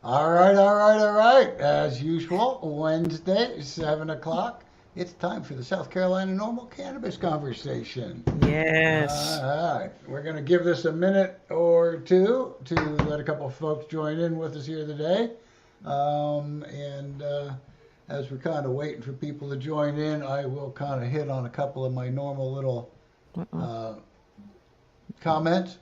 All right. As usual, Wednesday, 7 o'clock. It's time for the South Carolina Normal Cannabis Conversation. Yes. All right. We're going to give this a minute or two to let a couple of folks join in with us here today. And as we're kind of waiting for people to join in, I will kind of hit on a couple of my normal little Uh-oh. uh, comments.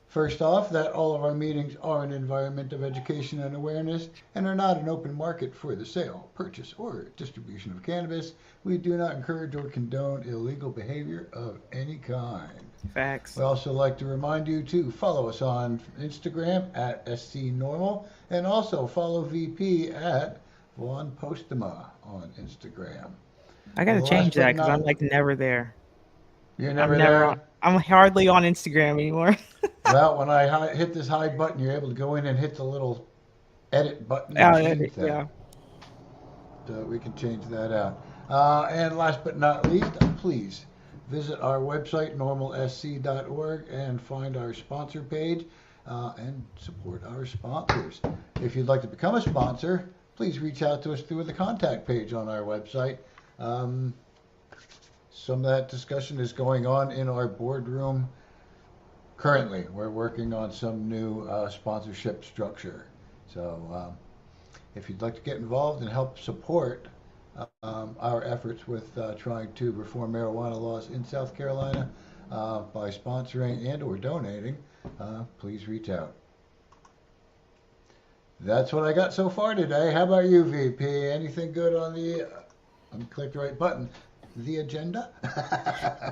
First off, that all of our meetings are an environment of education and awareness and are not an open market for the sale, purchase, or distribution of cannabis. We do not encourage or condone illegal behavior of any kind. Facts. We also like to remind you to follow us on Instagram at SCNormal and also follow VP at Vaughn Postema on Instagram. I gotta Last change that but because I'm not, like never there. you're I'm never never on. there. I'm hardly on Instagram anymore. Well, when I hit this hide button, you're able to go in and hit the little edit button and Oh, change that. yeah. So we can change that out. And last but not least, please visit our website, normalsc.org, and find our sponsor page and support our sponsors. If you'd like to become a sponsor, please reach out to us through the contact page on our website. Um, some of that discussion is going on in our boardroom currently. We're working on some new sponsorship structure. So if you'd like to get involved and help support our efforts with trying to reform marijuana laws in South Carolina by sponsoring and or donating, please reach out. That's what I got so far today. How about you, VP? Anything good on the? I'm click the right button. The agenda.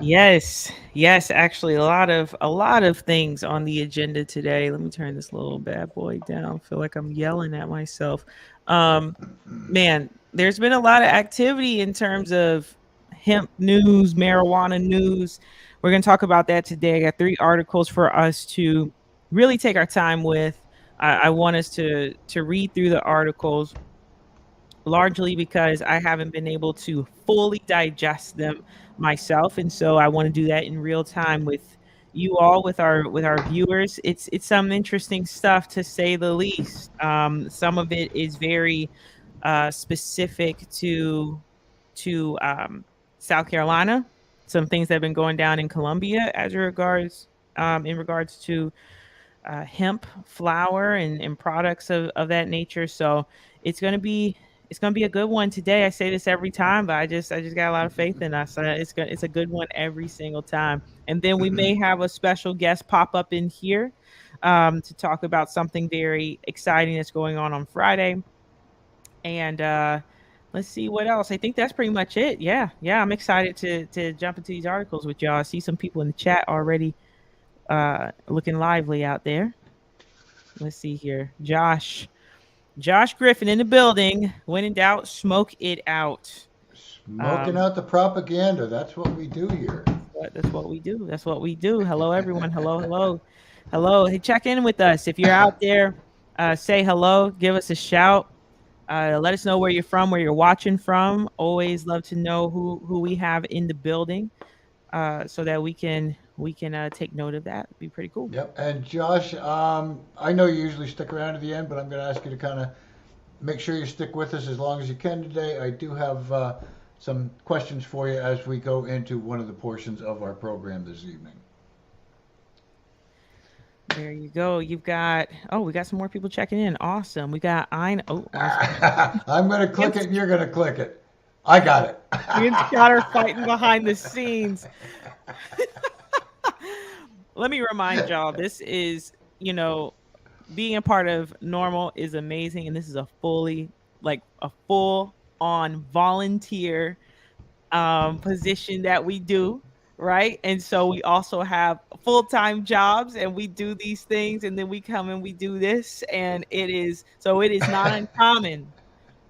Yes. Yes. Actually, a lot of things on the agenda today. Let me turn this little bad boy down. I feel like I'm yelling at myself. Um, Man, there's been a lot of activity in terms of hemp news, marijuana news. We're going to talk about that today. I got three articles for us to really take our time with. I want us to read through the articles largely because I haven't been able to fully digest them myself, and so I want to do that in real time with you all, with our viewers. It's some interesting stuff to say the least. Some of it is very specific to South Carolina. Some things that have been going down in Colombia as regards in regards to hemp flower and products of that nature. So it's gonna be it's gonna be a good one today. I say this every time, but I just got a lot of faith in us. It's a good one every single time. And then we may have a special guest pop up in here to talk about something very exciting that's going on Friday. And let's see what else. I think that's pretty much it. Yeah, I'm excited to jump into these articles with y'all. I see some people in the chat already looking lively out there. Let's see here. Josh Griffin in the building. When in doubt, smoke it out. Smoking Um, out the propaganda. That's what we do here. that's what we do. That's what we do. Hello, everyone. Hello. Hey, check in with us if you're out there. Say hello. Give us a shout. Let us know where you're from, where you're watching from. Always love to know who we have in the building, so that we can take note of that. It'd be pretty cool. Yep. And Josh, I know you usually stick around to the end, but I'm going to ask you to kind of make sure you stick with us as long as you can today. I do have some questions for you as we go into one of the portions of our program this evening. There you go. We got some more people checking in. Awesome. We got Ein. Oh, I'm going to click it Ian's, and you're going to click it. I got it. Ian's got her fighting behind the scenes. Let me remind y'all, this is, being a part of Normal is amazing. And this is a full on volunteer position that we do, right? And so we also have full-time jobs and we do these things and then we come and we do this, and it is not uncommon,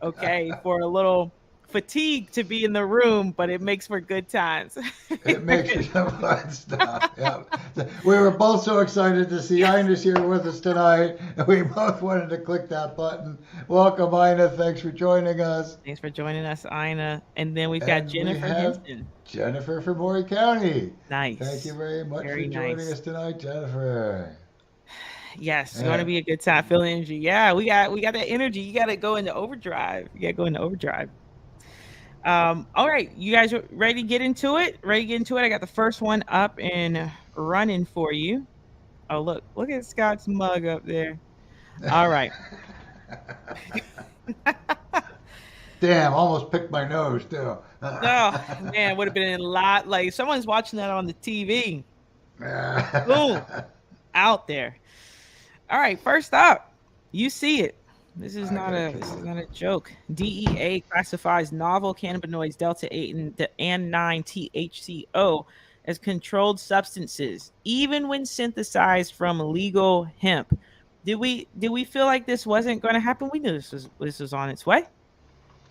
okay, for a little fatigue to be in the room, but it makes for good times. It makes for some fun stuff. Yeah. We were both so excited to see Ina's here with us tonight, and we both wanted to click that button. Welcome, Ina. Thanks for joining us. Thanks for joining us, Ina. And then we've got And we Jennifer have Henson. Jennifer from Maury County. Thank you Nice. very much for Very joining nice. us tonight, Jennifer. Yes, it's going to Yeah. be a good time. Feel the energy. Yeah, we got that energy. You got to go into overdrive. You got to go into overdrive. All right, you guys are ready to get into it? Ready to get into it? I got the first one up and running for you. Oh, look at Scott's mug up there. All right. Damn, almost picked my nose too. Oh man, would have been a lot. Like someone's watching that on the TV. Boom, out there. All right, first up, you see it. I got This is you. not a joke. DEA classifies novel cannabinoids delta 8 and 9 THCO as controlled substances, even when synthesized from legal hemp. Did we feel like this wasn't going to happen? We knew this was on its way.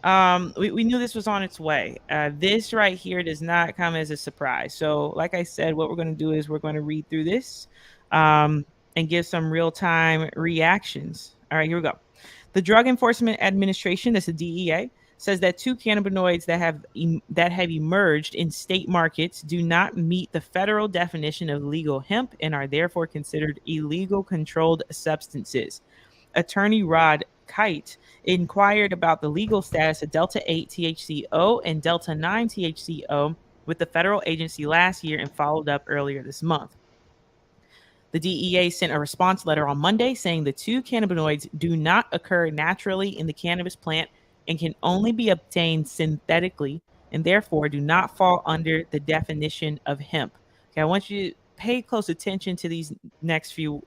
We knew this was on its way. This right here does not come as a surprise. So, like I said, what we're going to do is we're going to read through this and give some real time reactions. All right, here we go. The Drug Enforcement Administration, that's the DEA, says that two cannabinoids that have emerged in state markets do not meet the federal definition of legal hemp and are therefore considered illegal controlled substances. Attorney Rod Kite inquired about the legal status of Delta 8 THCO and Delta 9 THCO with the federal agency last year and followed up earlier this month. The DEA sent a response letter on Monday saying the two cannabinoids do not occur naturally in the cannabis plant and can only be obtained synthetically and therefore do not fall under the definition of hemp. Okay, I want you to pay close attention to these next few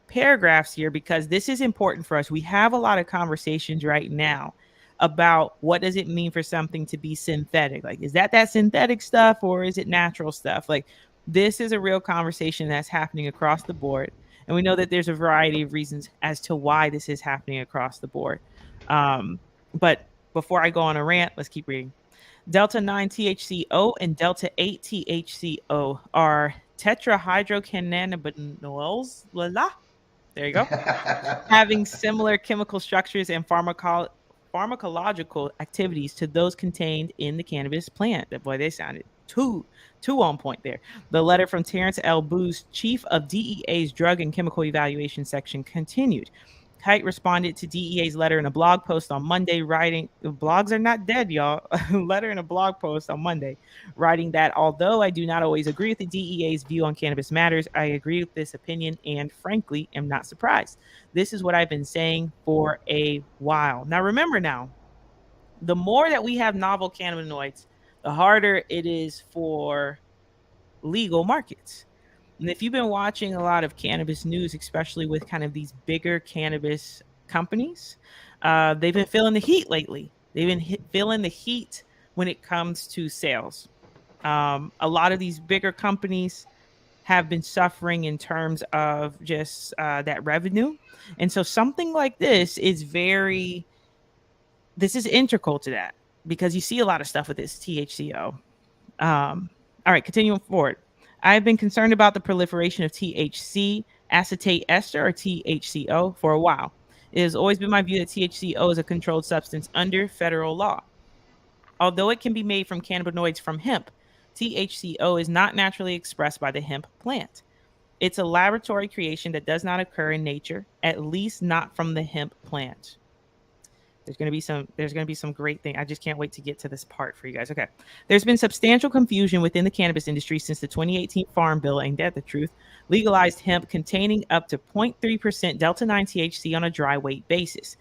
paragraphs here because this is important for us. We have a lot of conversations right now about what does it mean for something to be synthetic? Like, is that synthetic stuff or is it natural stuff? Like, this is a real conversation that's happening across the board. And we know that there's a variety of reasons as to why this is happening across the board. But before I go on a rant, let's keep reading. Delta 9 THCO and Delta 8 THCO are tetrahydrocannabinoids. La la. There you go. Having similar chemical structures and pharmacological activities to those contained in the cannabis plant. Boy, they sounded too on point there. The letter from Terrence L. Booth, chief of DEA's Drug and Chemical Evaluation Section, continued. Kite responded to DEA's letter in a blog post on Monday, writing, blogs are not dead, y'all. Letter in a blog post on Monday, writing that although I do not always agree with the DEA's view on cannabis matters, I agree with this opinion and frankly am not surprised. This is what I've been saying for a while. Now, remember the more that we have novel cannabinoids, the harder it is for legal markets. And if you've been watching a lot of cannabis news, especially with kind of these bigger cannabis companies, they've been feeling the heat lately. They've been feeling the heat when it comes to sales. A lot of these bigger companies have been suffering in terms of just that revenue. And so something like this is integral to that because you see a lot of stuff with this THCO. All right, continuing forward. I've been concerned about the proliferation of THC acetate ester or THCO for a while. It has always been my view that THCO is a controlled substance under federal law. Although it can be made from cannabinoids from hemp, THCO is not naturally expressed by the hemp plant. It's a laboratory creation that does not occur in nature, at least not from the hemp plant. There's going to be some great thing. I just can't wait to get to this part for you guys. Okay. There's been substantial confusion within the cannabis industry since the 2018 Farm Bill, ain't that the truth, legalized hemp containing up to 0.3% Delta 9 THC on a dry weight basis.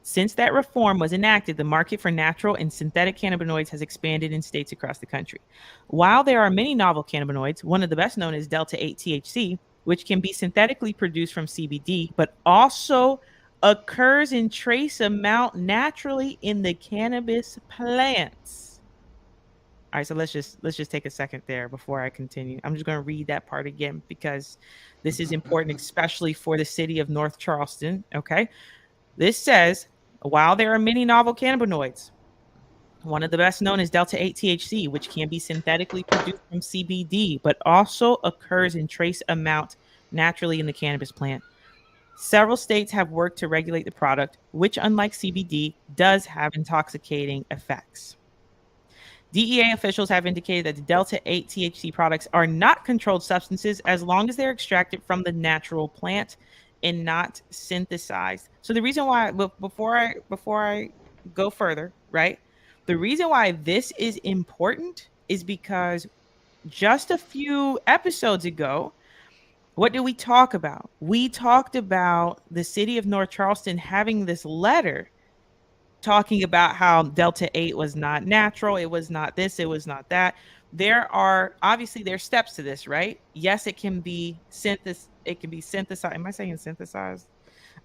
Since that reform was enacted, the market for natural and synthetic cannabinoids has expanded in states across the country. While there are many novel cannabinoids, one of the best known is Delta 8 THC, which can be synthetically produced from CBD, but also occurs in trace amount naturally in the cannabis plants. All right, so let's just take a second there before I continue. I'm just going to read that part again because this is important, especially for the city of North Charleston. Okay, this says while there are many novel cannabinoids, one of the best known is Delta 8 THC, which can be synthetically produced from CBD, but also occurs in trace amount naturally in the cannabis plant. Several states have worked to regulate the product, which, unlike CBD, does have intoxicating effects. DEA officials have indicated that the Delta 8 THC products are not controlled substances as long as they're extracted from the natural plant and not synthesized. So the reason why, before I go further, right? The reason why this is important is because just a few episodes ago, what did we talk about? We talked about the city of North Charleston having this letter talking about how Delta 8 was not natural, it was not this, it was not that. There are obviously there's steps to this, right? Yes, it can be synthesized. Am I saying synthesized?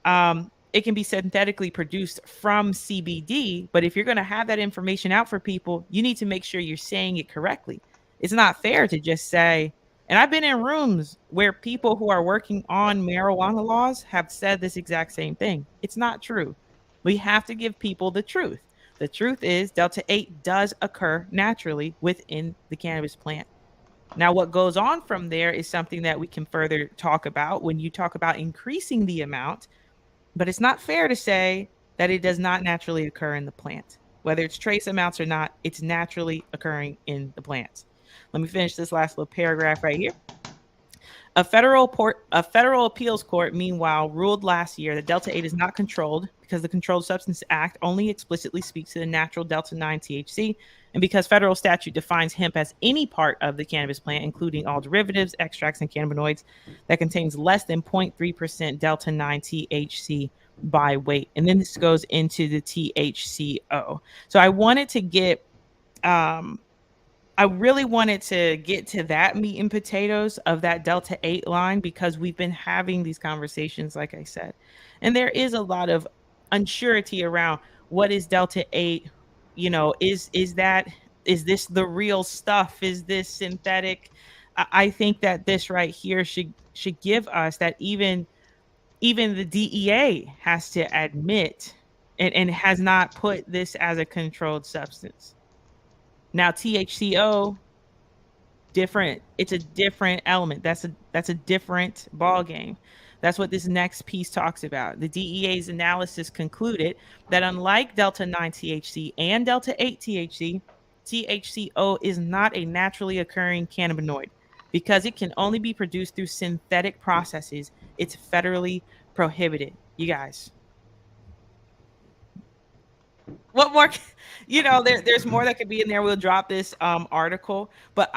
It can be synthetically produced from CBD, but if you're going to have that information out for people, you need to make sure you're saying it correctly. It's not fair to just say, and I've been in rooms where people who are working on marijuana laws have said this exact same thing. It's not true. We have to give people the truth. The truth is, Delta 8 does occur naturally within the cannabis plant. Now, what goes on from there is something that we can further talk about when you talk about increasing the amount, but it's not fair to say that it does not naturally occur in the plant. Whether it's trace amounts or not, it's naturally occurring in the plants. Let me finish this last little paragraph right here. A federal appeals court, meanwhile, ruled last year that Delta 8 is not controlled because the Controlled Substance Act only explicitly speaks to the natural Delta 9 THC, and because federal statute defines hemp as any part of the cannabis plant, including all derivatives, extracts, and cannabinoids that contains less than 0.3% Delta 9 THC by weight. And then this goes into the THCO. So um, I really wanted to get to that meat and potatoes of that Delta 8 line because we've been having these conversations, like I said. And there is a lot of uncertainty around what is Delta 8? You know, is this the real stuff? Is this synthetic? I think that this right here should give us that even the DEA has to admit and has not put this as a controlled substance. Now THCO, different. It's a different element. That's a different ball game. That's what this next piece talks about. The DEA's analysis concluded that unlike Delta 9 THC and Delta 8 THC, THCO is not a naturally occurring cannabinoid because it can only be produced through synthetic processes. It's federally prohibited. You guys, what more? There's more that could be in there. We'll drop this article, but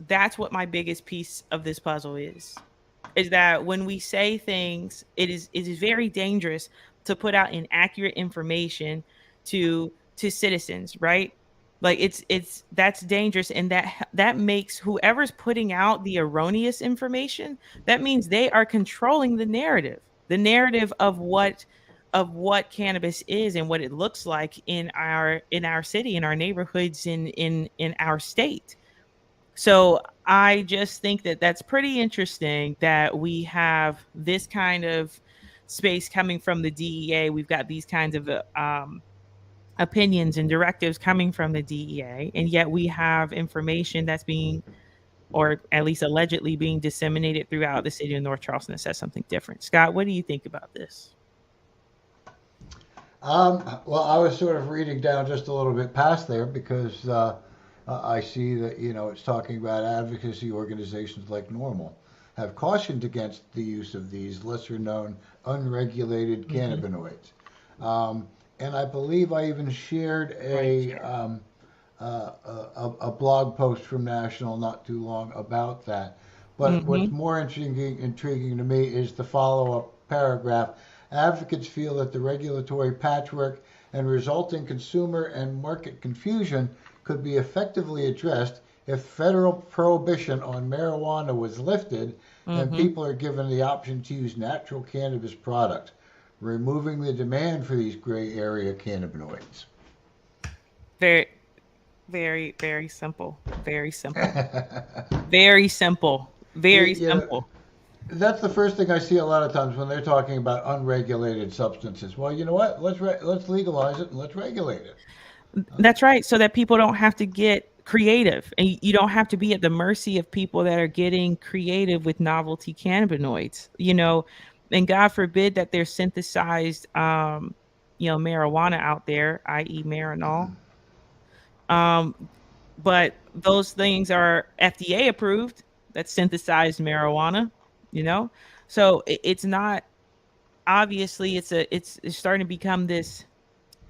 that's what my biggest piece of this puzzle is that when we say things, it is very dangerous to put out inaccurate information to citizens, right? Like that's dangerous, and that makes whoever's putting out the erroneous information, that means they are controlling the narrative of what cannabis is and what it looks like in our city, in our neighborhoods, in our state. So I just think that that's pretty interesting that we have this kind of space coming from the DEA. We've got these kinds of opinions and directives coming from the DEA, and yet we have information that's being, or at least allegedly being disseminated throughout the city of North Charleston that says something different. Scott, what do you think about this? Well, I was sort of reading down just a little bit past there because I see that it's talking about advocacy organizations like NORML have cautioned against the use of these lesser known unregulated Mm-hmm. cannabinoids. And I believe I even shared Right. a blog post from National not too long about that. But what's Mm-hmm. more intriguing to me is the follow up paragraph. Advocates feel that the regulatory patchwork and resulting consumer and market confusion could be effectively addressed if federal prohibition on marijuana was lifted and Mm-hmm. people are given the option to use natural cannabis products, removing the demand for these gray area cannabinoids. Very, very, very simple. Very simple. Very simple. you, Very you know, simple. that's the first thing I see a lot of times when they're talking about unregulated substances. Well, you know what? Let's legalize it and let's regulate it. That's right. So that people don't have to get creative, and you don't have to be at the mercy of people that are getting creative with novelty cannabinoids. And God forbid that there's synthesized, marijuana out there, i.e., Marinol. but those things are FDA approved. That's synthesized marijuana, you know? So it's not, obviously it's starting to become this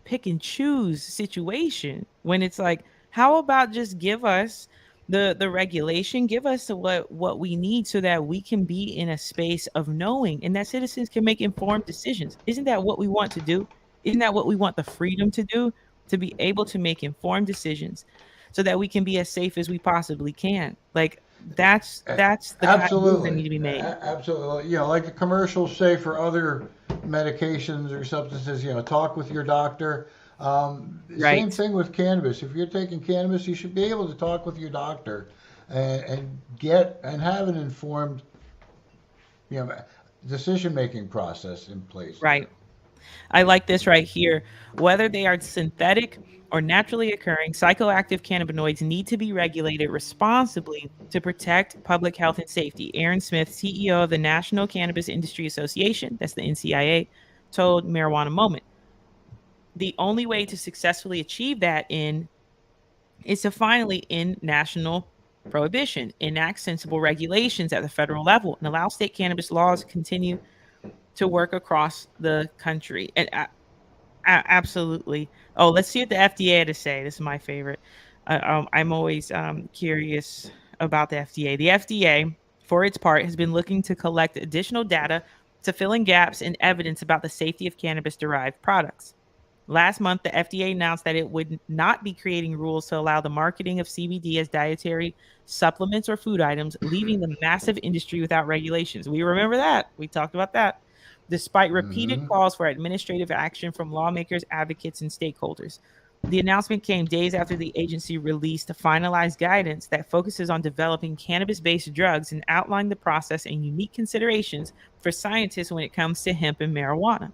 pick and choose situation when it's like, how about just give us the regulation, give us what we need so that we can be in a space of knowing and that citizens can make informed decisions. Isn't that what we want to do? Isn't that what we want the freedom to do, to be able to make informed decisions so that we can be as safe as we possibly can? Like that's the kind of moves that Absolutely. need to be made. Absolutely. Like the commercials say for other medications or substances, talk with your doctor. Same Right. thing with cannabis. If you're taking cannabis, you should be able to talk with your doctor and get and have an informed, you know, decision making process in place there. Right. I like this right here. Whether they are synthetic or naturally occurring, psychoactive cannabinoids need to be regulated responsibly to protect public health and safety. Aaron Smith, CEO of the National Cannabis Industry Association, that's the NCIA, told Marijuana Moment. The only way to successfully achieve that in is to finally end national prohibition, enact sensible regulations at the federal level, and allow state cannabis laws to continue to work across the country. And absolutely. Oh, let's see what the FDA had to say. This is my favorite. I'm always curious about the FDA. The FDA, for its part, has been looking to collect additional data to fill in gaps in evidence about the safety of cannabis derived products. Last month, the FDA announced that it would not be creating rules to allow the marketing of CBD as dietary supplements or food items, leaving the massive industry without regulations. We remember that. We talked about that. Despite repeated Hmm. calls for administrative action from lawmakers, advocates, and stakeholders. The announcement came days after the agency released finalized guidance that focuses on developing cannabis based drugs and outlined the process and unique considerations for scientists when it comes to hemp and marijuana.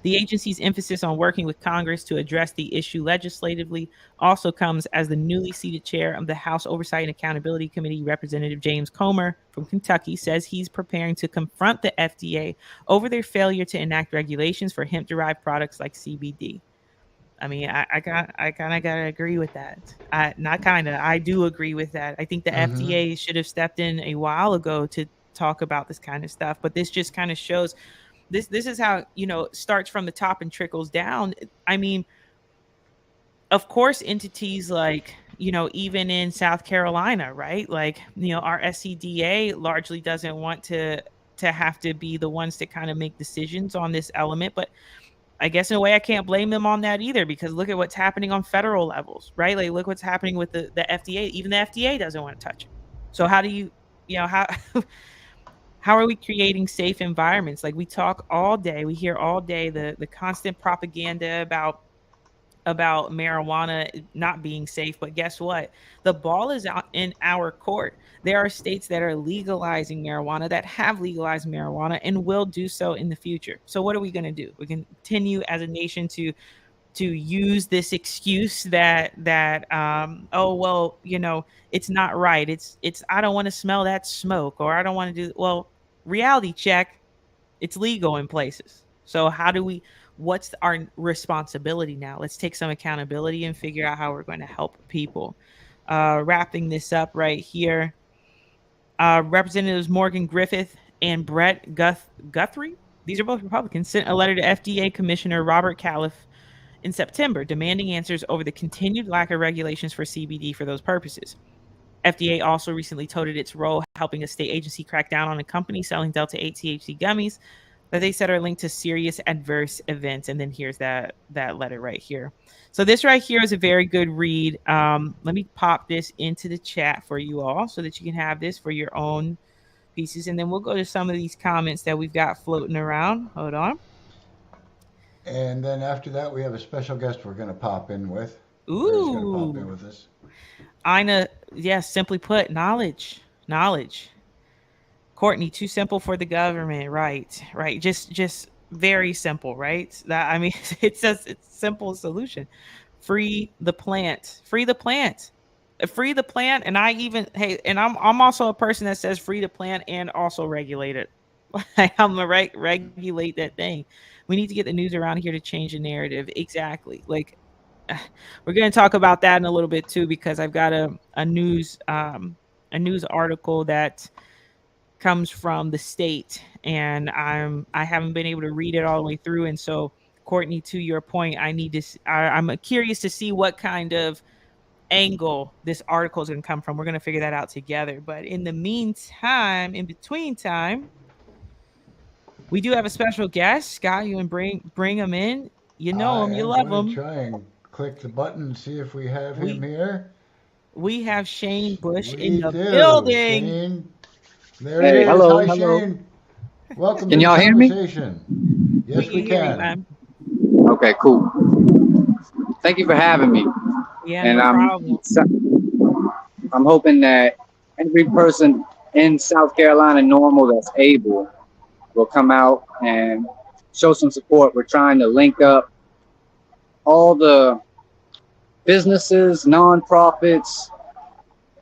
The agency's emphasis on working with Congress to address the issue legislatively also comes as the newly seated chair of the House Oversight and Accountability Committee, Representative James Comer from Kentucky, says he's preparing to confront the FDA over their failure to enact regulations for hemp derived products like CBD. I mean, I kind of gotta agree with that. Not kind of, I do agree with that. I think the Hmm. FDA should have stepped in a while ago to talk about this kind of stuff. But this just kind of shows this is how starts from the top and trickles down. I mean, of course, entities like even in South Carolina, right? Like our SCDA largely doesn't want to have to be the ones to kind of make decisions on this element, but I guess in a way I can't blame them on that either because look at what's happening on federal levels, right? Like look what's happening with the FDA. Even the FDA doesn't want to touch it. So how do how how are we creating safe environments? Like we talk all day, we hear all day the constant propaganda about marijuana not being safe, but guess what? The ball is out in our court. There are states that are legalizing marijuana, that have legalized marijuana and will do so in the future. So what are we going to do? We continue as a nation to use this excuse that oh well, it's not right. It's I don't want to smell that smoke or I don't want to do well, reality check, it's legal in places. So how do we what's our responsibility now? Let's take some accountability and figure out how we're going to help people. Wrapping this up right here. Representatives Morgan Griffith and Guthrie, these are both Republicans, sent a letter to FDA Commissioner Robert Califf in September demanding answers over the continued lack of regulations for CBD for those purposes. FDA also recently touted its role helping a state agency crack down on a company selling Delta 8 THC gummies that they said are linked to serious adverse events. And then here's that letter right here. So this right here is a very good read. Let me pop this into the chat for you all so that you can have this for your own pieces. And then we'll go to some of these comments that we've got floating around. Hold on. And then after that, we have a special guest we're going to pop in with. Ray's going to pop in Ooh. with us. Ina, yes, simply put, knowledge. Knowledge. Courtney, too simple for the government, right? Right. Just very simple, right? That I mean, it's simple solution. Free the plant. Free the plant. Free the plant. And I even hey, and I'm also a person that says free the plant and also regulate it. Like I'm gonna regulate that thing. We need to get the news around here to change the narrative. Exactly. Like we're going to talk about that in a little bit too, because I've got a news article that comes from the state, and I haven't been able to read it all the way through. And so, Courtney, to your point, I'm curious to see what kind of angle this article is going to come from. We're going to figure that out together. But in the meantime, in between time, we do have a special guest. Scott, you and bring him in. You know I him, you am love going to him. try and click the button and see if we have him We here. we have Shane Bush in We the do. building. Shane, there he Hey, is. hello, Hi, hello. Shane. Welcome Can to the y'all hear me? conversation. We Yes, can we hear you, can. man. Okay, cool. Thank you for having me. Yeah, And no problem. I'm hoping that every person in South Carolina normal that's able will come out and show some support. We're trying to link up all the businesses, nonprofits,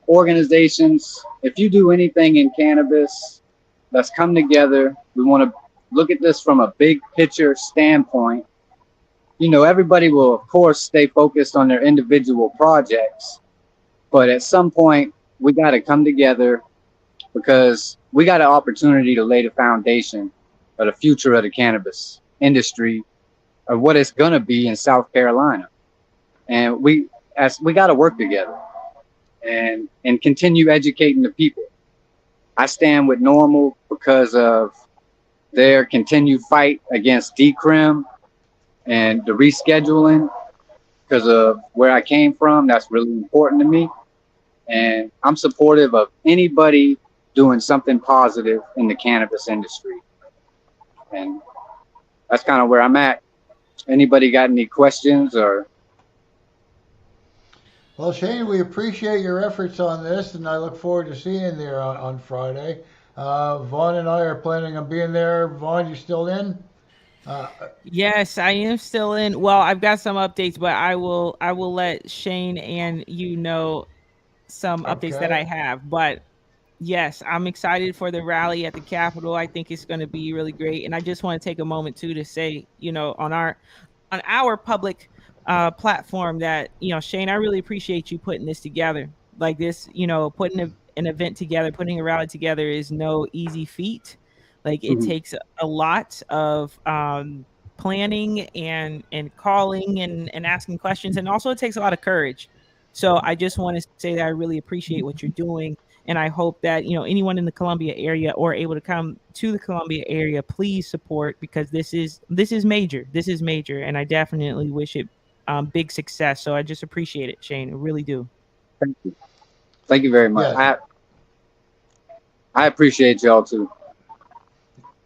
organizations. If you do anything in cannabis, let's come together. We want to look at this from a big picture standpoint. You know, everybody will, of course, stay focused on their individual projects, but at some point, we got to come together because we got an opportunity to lay the foundation of the future of the cannabis industry, of what it's going to be in South Carolina. And we got to work together and continue educating the people. I stand with NORML because of their continued fight against decrim and the rescheduling, because of where I came from. That's really important to me. And I'm supportive of anybody doing something positive in the cannabis industry. And that's kind of where I'm at. Anybody got any questions or? Well, Shane, we appreciate your efforts on this, and I look forward to seeing you there on Friday. Vaughn and I are planning on being there. Vaughn, you still in? Uh, Yes, I am still in. Well, I've got some updates, but I will let Shane and you know some updates that I okay. have. But yes, I'm excited for the rally at the Capitol. I think it's going to be really great. And I just want to take a moment too to say, on our public platform that, Shane, I really appreciate you putting this together. Like this, putting an event together, putting a rally together is no easy feat. Like it Mhm. takes a lot of planning and calling and asking questions, and also it takes a lot of courage. So I just want to say that I really appreciate what you're doing, and I hope that anyone in the Columbia area or able to come to the Columbia area, please support, because this is major. This is major, and I definitely wish it big success. So I just appreciate it, Shane. I really do. Thank you. Thank you very much. Yes. I appreciate y'all too.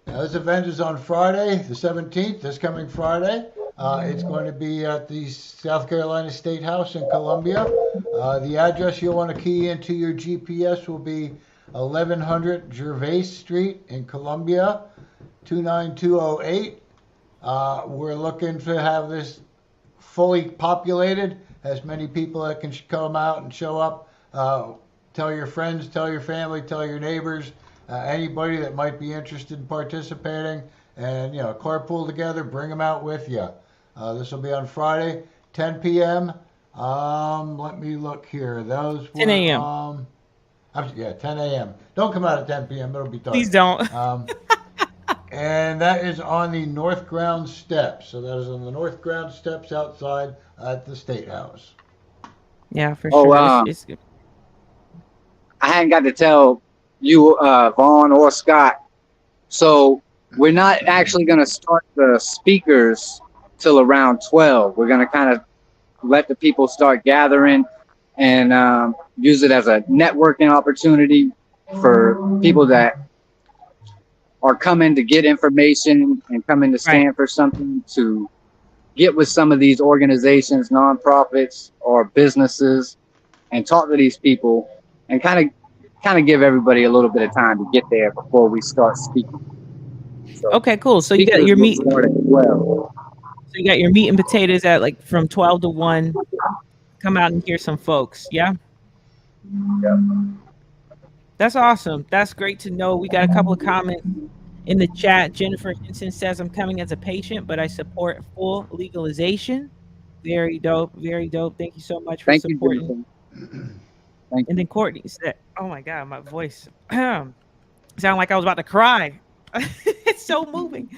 Now, this event is on Friday, the 17th, this coming Friday. It's going to be at the South Carolina Statehouse in Columbia. The address you'll want to key into your GPS will be 1100 Gervais Street in Columbia, 29208. We're looking to have this fully populated, as many people that can come out and show up. Tell your friends, tell your family, tell your neighbors, anybody that might be interested in participating, and carpool together, bring them out with you. This will be on Friday, 10 p.m. Let me look here. Those 10 were a.m. 10 a.m. Don't come out at 10 p.m. It'll be Please dark. don't. And that is on the North Ground steps. So that is on the North Ground steps outside at the State House. Yeah, for Oh, sure. It's good. I hadn't got to tell you, Vaughn or Scott. So we're not actually going to start the speakers till around 12. We're going to kind of let the people start gathering and use it as a networking opportunity for people that are coming to get information and coming to Right. stand for something, to get with some of these organizations, nonprofits, or businesses, and talk to these people and kind of give everybody a little bit of time to get there before we start speaking. So Okay, cool. So you got speakers your will meat. start at 12. So you got your meat and potatoes at like from 12 to 1. Come out and hear some folks. Yeah. Yep. That's awesome. That's great to know. We got a couple of comments in the chat. Jennifer Henson says, I'm coming as a patient, but I support full legalization. Very dope. Very dope. Thank you so much for Thank you, supporting. Jonathan. Thank And you. then Courtney said, "Oh my God, my voice sounded like I was about to cry. It's so moving."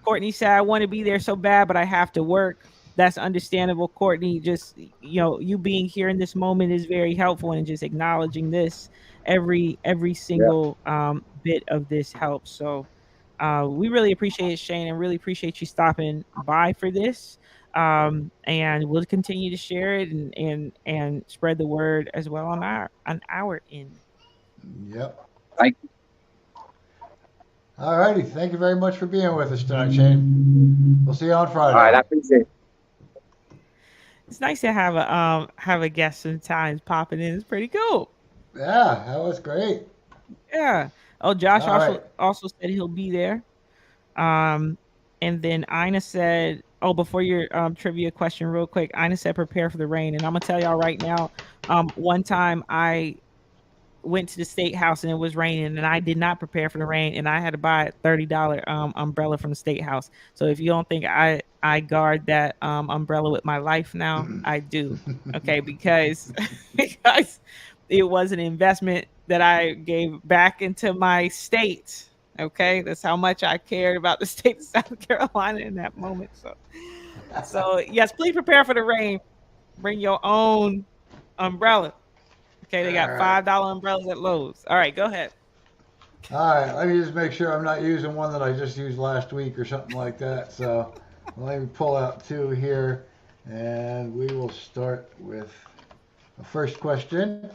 Courtney said, "I want to be there so bad, but I have to work." That's understandable, Courtney. Just you being here in this moment is very helpful, and just acknowledging this every Yeah. single bit of this helps. So we really appreciate it, Shane, and really appreciate you stopping by for this. And we'll continue to share it and spread the word as well on our end. Yep. Thank you. All righty. Thank you very much for being with us tonight, Shane. We'll see you on All right, I Friday. appreciate it. It's nice to have a guest sometimes popping in. It's pretty cool. Yeah, that was great. Yeah. Oh, Josh All right. also said he'll be there. Um, and then Ina said, "Oh, before your trivia question, real quick, Ina said prepare for the rain." And I'm gonna tell y'all right now. One time I went to the Statehouse and it was raining, and I did not prepare for the rain, and I had to buy a $30 umbrella from the Statehouse. So if you don't think I guard that umbrella with my life now, I do. Okay, because because it was an investment that I gave back into my state. Okay, that's how much I cared about the state of South Carolina in that moment. So yes, please prepare for the rain. Bring your own umbrella. Okay, they got All right. $5 umbrellas at Lowe's. All right, go ahead. All right. Let me just make sure I'm not using one that I just used last week or something like that. So let me pull out two here, and we will start with the first question.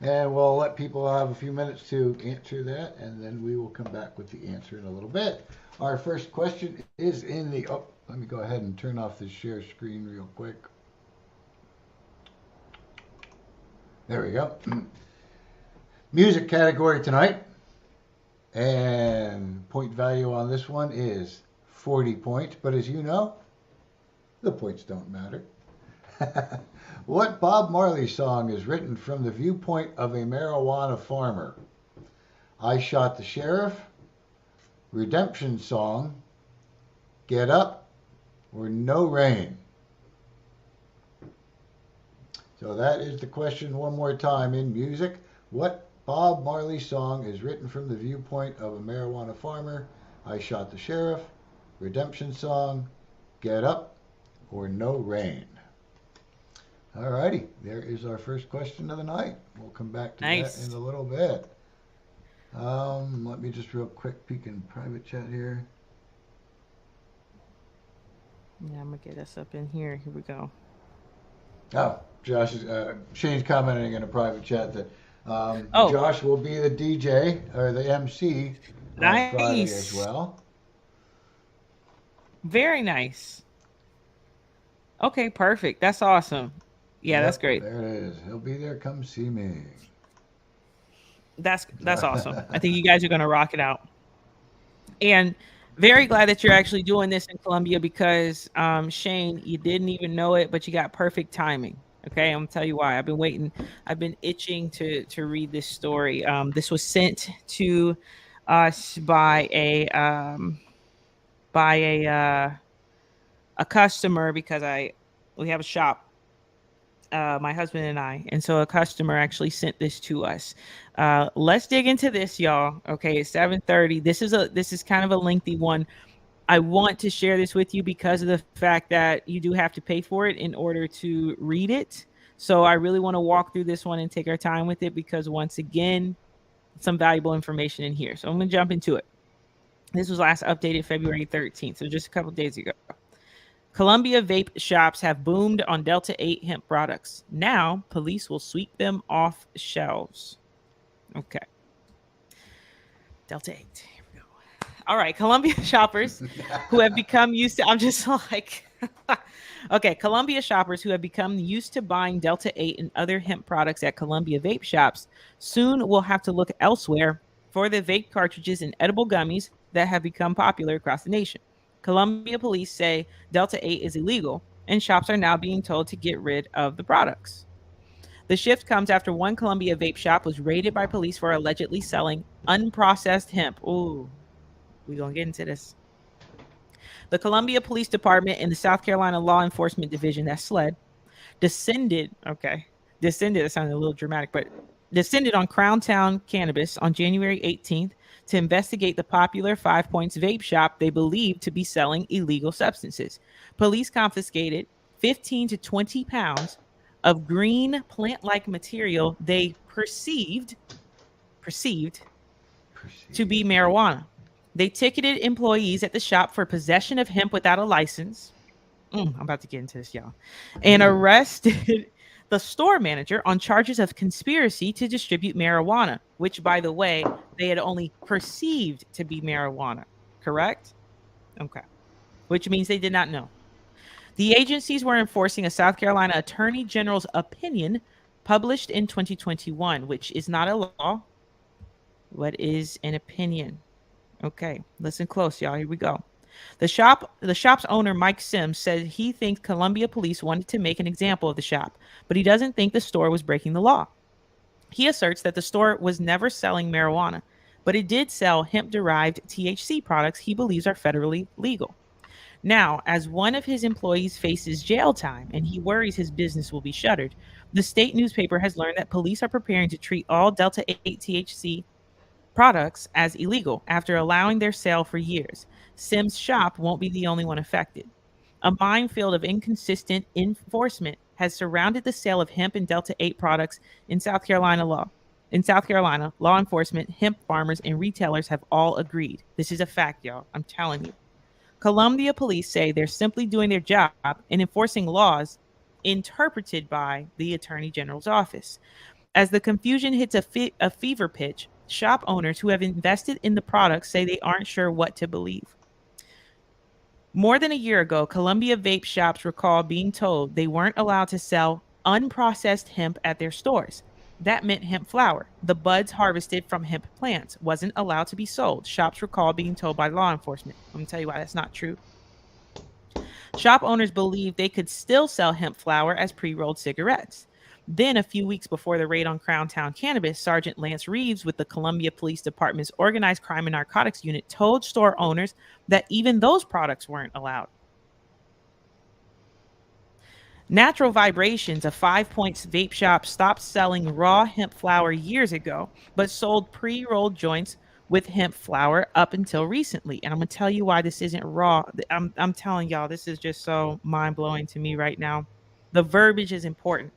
And we'll let people have a few minutes to answer that, and then we will come back with the answer in a little bit. Our first question is in the. Oh, let me go ahead and turn off the share screen real quick. There we go. Music category tonight. And point value on this one is 40 points. But as you know, the points don't matter. What Bob Marley song is written from the viewpoint of a marijuana farmer? I Shot the Sheriff, Redemption Song, Get Up, or No Rain? So that is the question one more time in music. What Bob Marley song is written from the viewpoint of a marijuana farmer? I Shot the Sheriff, Redemption Song, Get Up, or No Rain? Alrighty, there is our first question of the night. We'll come back to that Nice. in a little bit. Let me just real quick peek in private chat here. Yeah, I'm gonna get us up in here. Here we go. Oh, Shane's commenting in a private chat that Oh, Josh will be the DJ or the MC on Friday as nice. well. Very nice. Okay, perfect. That's awesome. Yeah, that's Yep, great. there it is. He'll be there. Come see me. That's awesome. I think you guys are gonna rock it out. And very glad that you're actually doing this in Columbia because Shane, you didn't even know it, but you got perfect timing. Okay, I'm gonna tell you why. I've been waiting. I've been itching to read this story. This was sent to us by a customer because I we have a shop, my husband and I, and so a customer actually sent this to us. Let's dig into this, y'all. Okay, it's 7:30. This is kind of a lengthy one. I want to share this with you because of the fact that you do have to pay for it in order to read it. So I really want to walk through this one and take our time with it because once again, some valuable information in here. So I'm going to jump into it. This was last updated February 13th, so just a couple days ago. Columbia vape shops have boomed on Delta 8 hemp products. Now, police will sweep them off shelves. Okay. Delta 8. Here we go. All right. Columbia shoppers who have become used to, I'm just like, okay. Columbia shoppers who have become used to buying Delta 8 and other hemp products at Columbia vape shops soon will have to look elsewhere for the vape cartridges and edible gummies that have become popular across the nation. Columbia police say Delta 8 is illegal, and shops are now being told to get rid of the products. The shift comes after one Columbia vape shop was raided by police for allegedly selling unprocessed hemp. Ooh, we're going to get into this. The Columbia Police Department and the South Carolina Law Enforcement Division, that's SLED, descended, that sounded a little dramatic, but descended on Crowntown Cannabis on January 18th to investigate the popular Five Points vape shop they believed to be selling illegal substances. Police confiscated 15 to 20 pounds of green plant-like material they perceived to be marijuana. They ticketed employees at the shop for possession of hemp without a license. I'm about to get into this, y'all. And arrested the store manager on charges of conspiracy to distribute marijuana, which, by the way, they had only perceived to be marijuana. Correct? Okay. Which means they did not know. The agencies were enforcing a South Carolina Attorney General's opinion published in 2021, which is not a law. What is an opinion? Okay, listen close, y'all. Here we go. The shop's owner, Mike Sims, said he thinks Columbia police wanted to make an example of the shop, but he doesn't think the store was breaking the law. He asserts that the store was never selling marijuana, but it did sell hemp-derived THC products he believes are federally legal. Now, as one of his employees faces jail time and he worries his business will be shuttered, the state newspaper has learned that police are preparing to treat all Delta 8 THC products as illegal after allowing their sale for years. Sims' shop won't be the only one affected. A minefield of inconsistent enforcement has surrounded the sale of hemp and Delta 8 products in South Carolina law. In South Carolina, law enforcement, hemp farmers, and retailers have all agreed. This is a fact, y'all. I'm telling you. Columbia police say they're simply doing their job and enforcing laws interpreted by the Attorney General's office. As the confusion hits a fever pitch, shop owners who have invested in the products say they aren't sure what to believe. More than a year ago, Columbia vape shops recall being told they weren't allowed to sell unprocessed hemp at their stores. That meant hemp flower, the buds harvested from hemp plants, wasn't allowed to be sold. Shops recall being told by law enforcement. Let me tell you why that's not true. Shop owners believed they could still sell hemp flower as pre-rolled cigarettes. Then, a few weeks before the raid on Crowntown Cannabis, Sergeant Lance Reeves with the Columbia Police Department's Organized Crime and Narcotics Unit told store owners that even those products weren't allowed. Natural Vibrations, a 5 Points vape shop, stopped selling raw hemp flower years ago, but sold pre-rolled joints with hemp flower up until recently. And I'm going to tell you why this isn't raw. I'm telling y'all, this is just so mind-blowing to me right now. The verbiage is important.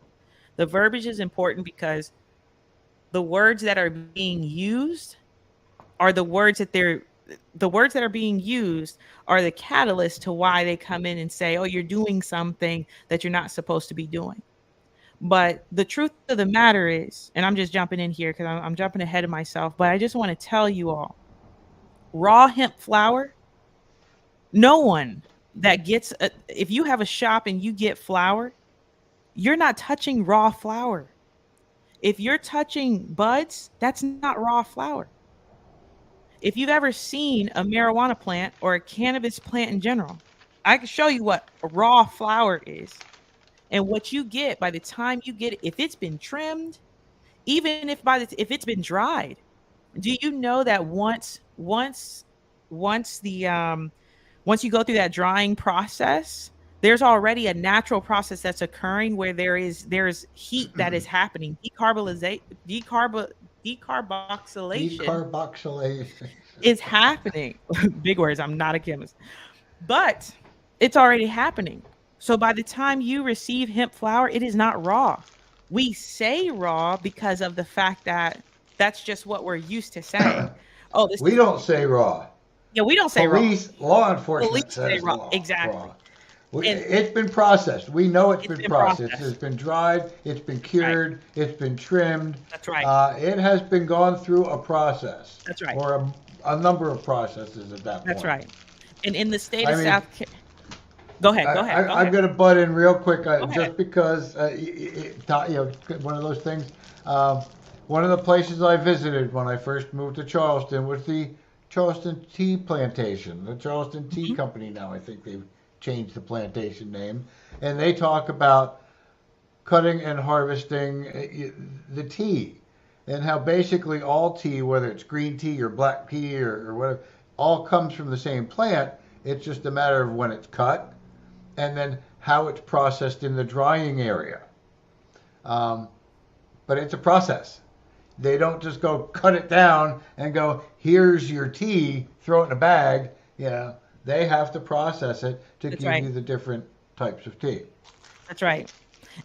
The verbiage is important because the words that are being used are the words that are being used are the catalyst to why they come in and say, oh, you're doing something that you're not supposed to be doing. But the truth of the matter is, and I'm just jumping in here because I'm jumping ahead of myself, but I just want to tell you all, raw hemp flower, no one that gets, if you have a shop and you get flower, you're not touching raw flower. If you're touching buds, that's not raw flower. If you've ever seen a marijuana plant or a cannabis plant in general, I can show you what raw flower is. And what you get by the time you get it, if it's been trimmed, even if it's been dried, do you know that once you go through that drying process, there's already a natural process that's occurring where there's heat that is happening. Decarboxylation is happening. Big words. I'm not a chemist, but it's already happening. So by the time you receive hemp flower, it is not raw. We say raw because of the fact that that's just what we're used to saying. Oh, we don't say raw. Yeah, we don't say Police, raw. law enforcement Police says say raw. raw. Exactly. Raw. It's been processed. We know it's been processed. It's been dried. It's been cured. Right. It's been trimmed. That's right. It has been gone through a process. That's right. Or a number of processes at that point. That's right. And in the state of South Carolina. Go ahead. I'm going to butt in real quick just because, one of those things. One of the places I visited when I first moved to Charleston was the Charleston Tea Plantation, the Charleston Tea Company now. I think they've changed the plantation name. And they talk about cutting and harvesting the tea and how basically all tea, whether it's green tea or black tea or whatever, all comes from the same plant. It's just a matter of when it's cut and then how it's processed in the drying area. But it's a process. They don't just go cut it down and go, here's your tea, throw it in a bag. You know, they have to process it to That's give right. you the different types of tea. That's right.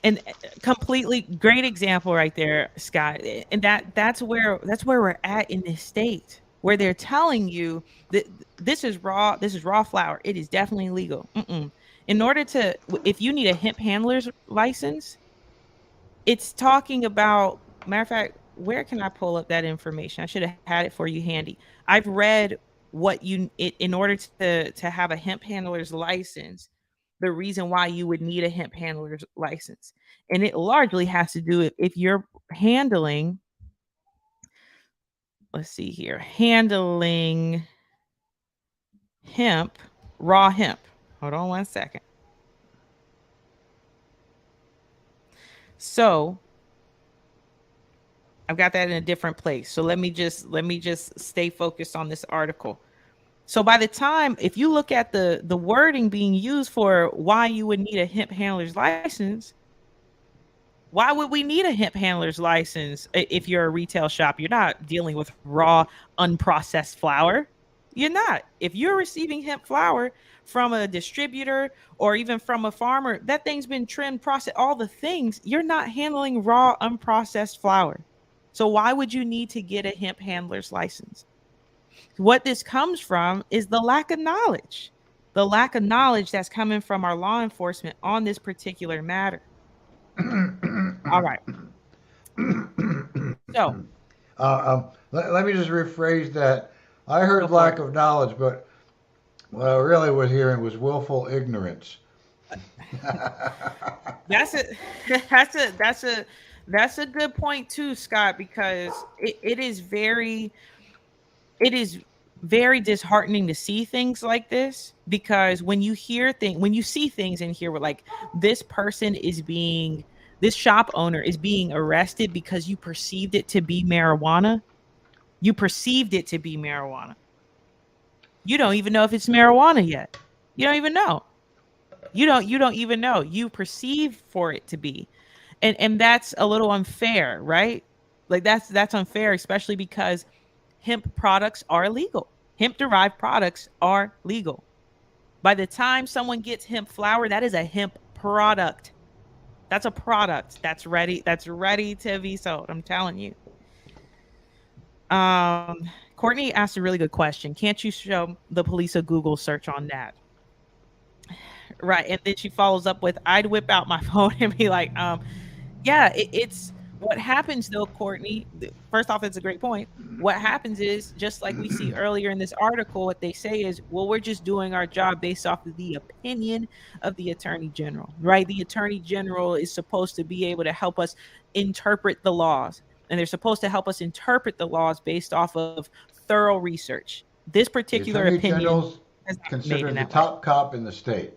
And completely great example right there, Scott. And that's where we're at in this state, where they're telling you that this is raw flour. It is definitely legal. In order to, if you need a hemp handler's license, it's talking about, matter of fact, where can I pull up that information? I should have had it for you handy. I've read in order to have a hemp handler's license, the reason why you would need a hemp handler's license. And it largely has to do with if you're handling, let's see here, handling hemp, raw hemp. Hold on one second. So I've got that in a different place. So let me just stay focused on this article. So by the time, if you look at the wording being used for why you would need a hemp handler's license, why would we need a hemp handler's license if you're a retail shop? You're not dealing with raw, unprocessed flour. You're not. If you're receiving hemp flour from a distributor or even from a farmer, that thing's been trimmed, processed, all the things. You're not handling raw, unprocessed flour. So why would you need to get a hemp handler's license? What this comes from is the lack of knowledge that's coming from our law enforcement on this particular matter. All right. So let me just rephrase that. I heard lack of knowledge, but what I really was hearing was willful ignorance. That's a good point too, Scott, because it is very disheartening to see things like this, because when you see things in here where like this shop owner is being arrested because you perceived it to be marijuana. You perceived it to be marijuana. You don't even know if it's marijuana yet. You don't even know. You don't even know. You perceive for it to be. And that's a little unfair, right? Like that's unfair, especially because hemp products are legal. Hemp derived products are legal. By the time someone gets hemp flour, that is a hemp product. That's a product that's ready to be sold. I'm telling you. Courtney asked a really good question. Can't you show the police a Google search on that? Right. And then she follows up with, I'd whip out my phone and be like, yeah, it's what happens though, Courtney. First off, it's a great point. What happens is, just like we see earlier in this article, what they say is, well, we're just doing our job based off of the opinion of the Attorney General, right? The Attorney General is supposed to be able to help us interpret the laws, and they're supposed to help us interpret the laws based off of thorough research. This particular opinion is considered the top cop in the state.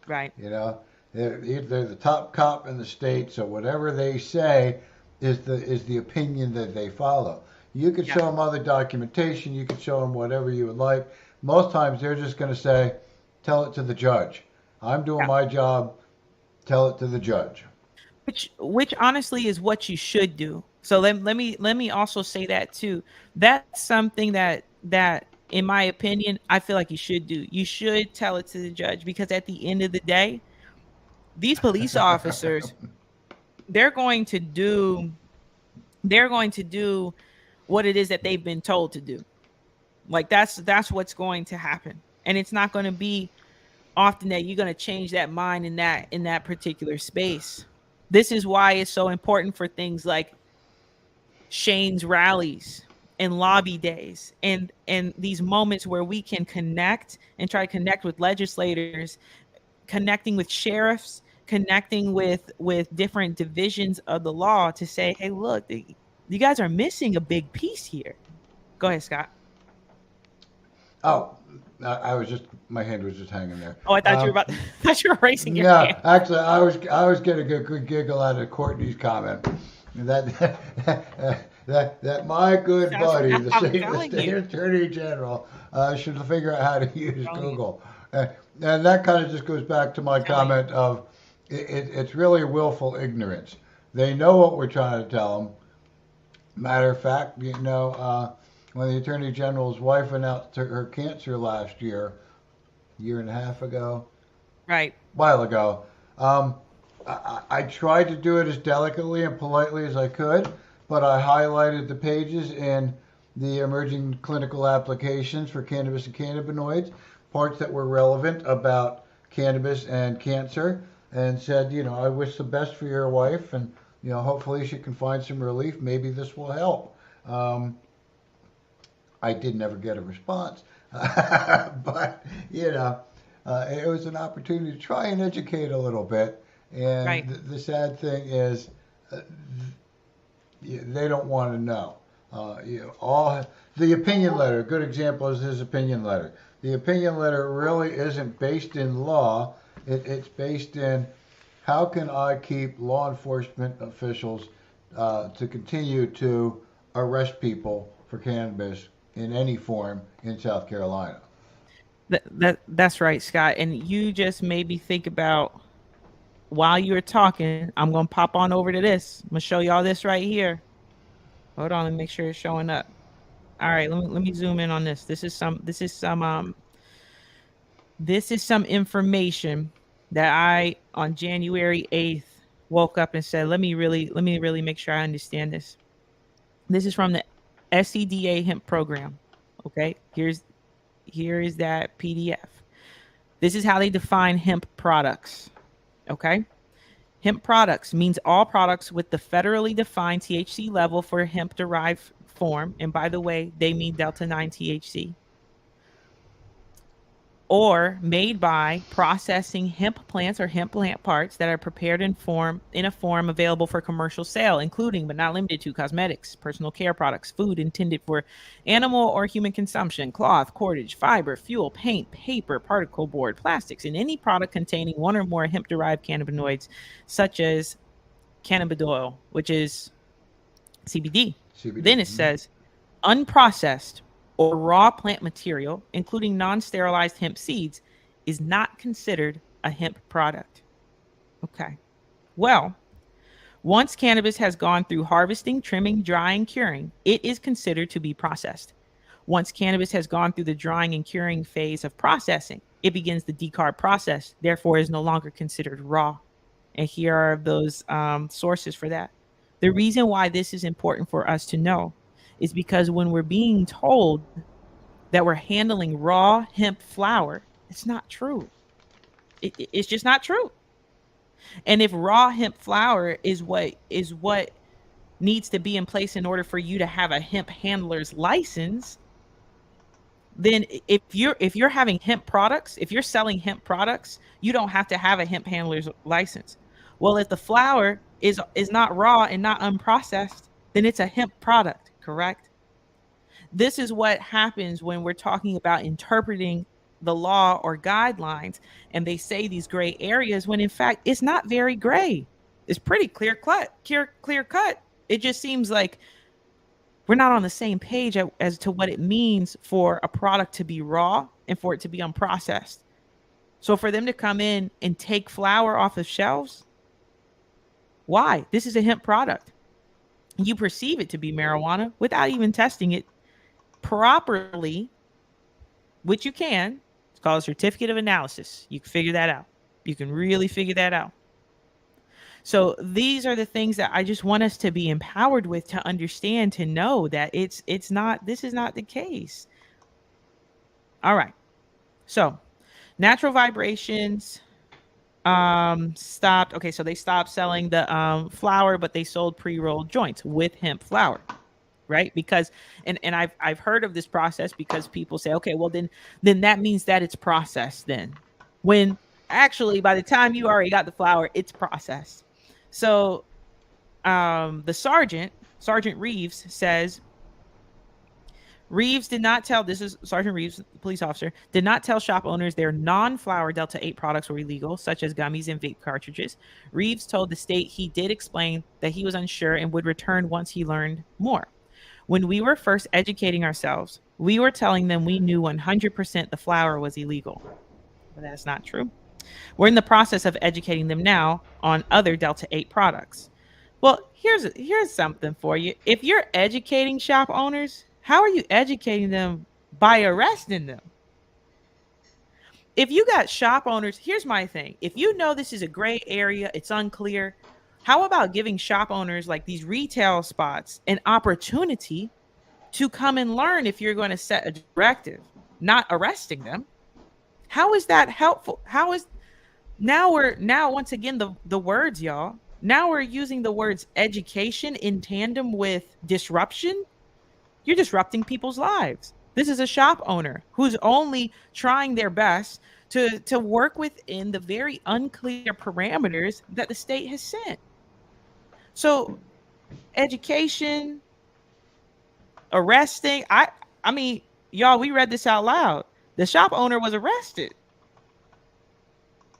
Right. You know, they're the top cop in the state, so whatever they say is the opinion that they follow. You could show them other documentation, you could show them whatever you would like. Most times they're just going to say, tell it to the judge. I'm doing my job, tell it to the judge. Which honestly is what you should do. So let me also say that too. That's something that in my opinion, I feel like you should do. You should tell it to the judge, because at the end of the day, these police officers, they're going to do what it is that they've been told to do. Like that's what's going to happen. And it's not going to be often that you're going to change that mind in that particular space. This is why it's so important for things like Shane's rallies and lobby days and these moments where we can connect and try to connect with legislators, connecting with sheriffs, connecting with different divisions of the law to say, hey, look, you guys are missing a big piece here. Go ahead, Scott. Oh, my hand was just hanging there. Oh, I thought you were raising your hand. Yeah, actually, I was getting a good giggle out of Courtney's comment. That that my good buddy, the I'm state, the telling state you. attorney general, should figure out how to use Telling you. Google. And that kind of just goes back to my Telling you. comment of it's really willful ignorance. They know what we're trying to tell them. Matter of fact, when the attorney general's wife announced her cancer last year and a half ago, Right. while ago. Um, I tried to do it as delicately and politely as I could, but I highlighted the pages in the emerging clinical applications for cannabis and cannabinoids, parts that were relevant about cannabis and cancer, and said, I wish the best for your wife, and hopefully she can find some relief. Maybe this will help. I did never get a response, but it was an opportunity to try and educate a little bit. And Right. the sad thing is, uh, they don't want to know. All the opinion letter. A good example is his opinion letter. The opinion letter really isn't based in law. It's based in how can I keep law enforcement officials to continue to arrest people for cannabis in any form in South Carolina. That's right, Scott. And you just made me think about while you were talking, I'm gonna pop on over to this. I'm gonna show y'all this right here. Hold on, let me make sure it's showing up. All right, let me zoom in on this. This is some information that I on January 8th woke up and said, let me really make sure I understand this. This is from the SCDA hemp program. Okay, here is that PDF. This is how they define hemp products. Okay. Hemp products means all products with the federally defined THC level for hemp derived form. And by the way, they mean Delta 9 THC. Or made by processing hemp plants or hemp plant parts that are prepared in a form available for commercial sale, including but not limited to cosmetics, personal care products, food intended for animal or human consumption, cloth, cordage, fiber, fuel, paint, paper, particle board, plastics, and any product containing one or more hemp-derived cannabinoids, such as cannabidiol, which is CBD. CBD. Then it says unprocessed or raw plant material, including non-sterilized hemp seeds, is not considered a hemp product. Okay. Well, once cannabis has gone through harvesting, trimming, drying, curing, it is considered to be processed. Once cannabis has gone through the drying and curing phase of processing, it begins the decarb process, therefore is no longer considered raw. And here are those sources for that. The reason why this is important for us to know is because when we're being told that we're handling raw hemp flower, it's not true. It's just not true. And if raw hemp flower is what needs to be in place in order for you to have a hemp handler's license, then if you're having hemp products, if you're selling hemp products, you don't have to have a hemp handler's license. Well, if the flower is not raw and not unprocessed, then it's a hemp product, correct? This is what happens when we're talking about interpreting the law or guidelines and they say these gray areas when in fact it's not very gray. It's pretty clear cut. It just seems like we're not on the same page as to what it means for a product to be raw and for it to be unprocessed. So for them to come in and take flour off of shelves, why? This is a hemp product. You perceive it to be marijuana without even testing it properly, which you can. It's called a certificate of analysis. You can figure that out. You can really figure that out. So these are the things that I just want us to be empowered with, to understand, to know that this is not the case. All right. So natural vibrations stopped. Okay, so they stopped selling the flour, but they sold pre-rolled joints with hemp flour. Right? Because and I've heard of this process because people say, okay, well then that means that it's processed then. When actually by the time you already got the flour, it's processed. So the Sergeant Reeves says Reeves did not tell, this is Sergeant Reeves, the police officer, did not tell shop owners their non-flower Delta 8 products were illegal, such as gummies and vape cartridges. Reeves told the state he did explain that he was unsure and would return once he learned more. When we were first educating ourselves, we were telling them we knew 100% the flower was illegal. But that's not true. We're in the process of educating them now on other Delta 8 products. Well, here's something for you. If you're educating shop owners, how are you educating them? By arresting them. If you got shop owners, here's my thing. If you know this is a gray area, it's unclear, how about giving shop owners like these retail spots an opportunity to come and learn if you're going to set a directive, not arresting them? How is that helpful? How is now once again the words, y'all. Now we're using the words education in tandem with disruption. You're disrupting people's lives. This is a shop owner who's only trying their best to work within the very unclear parameters that the state has set. So education, arresting, I mean, y'all, we read this out loud. The shop owner was arrested,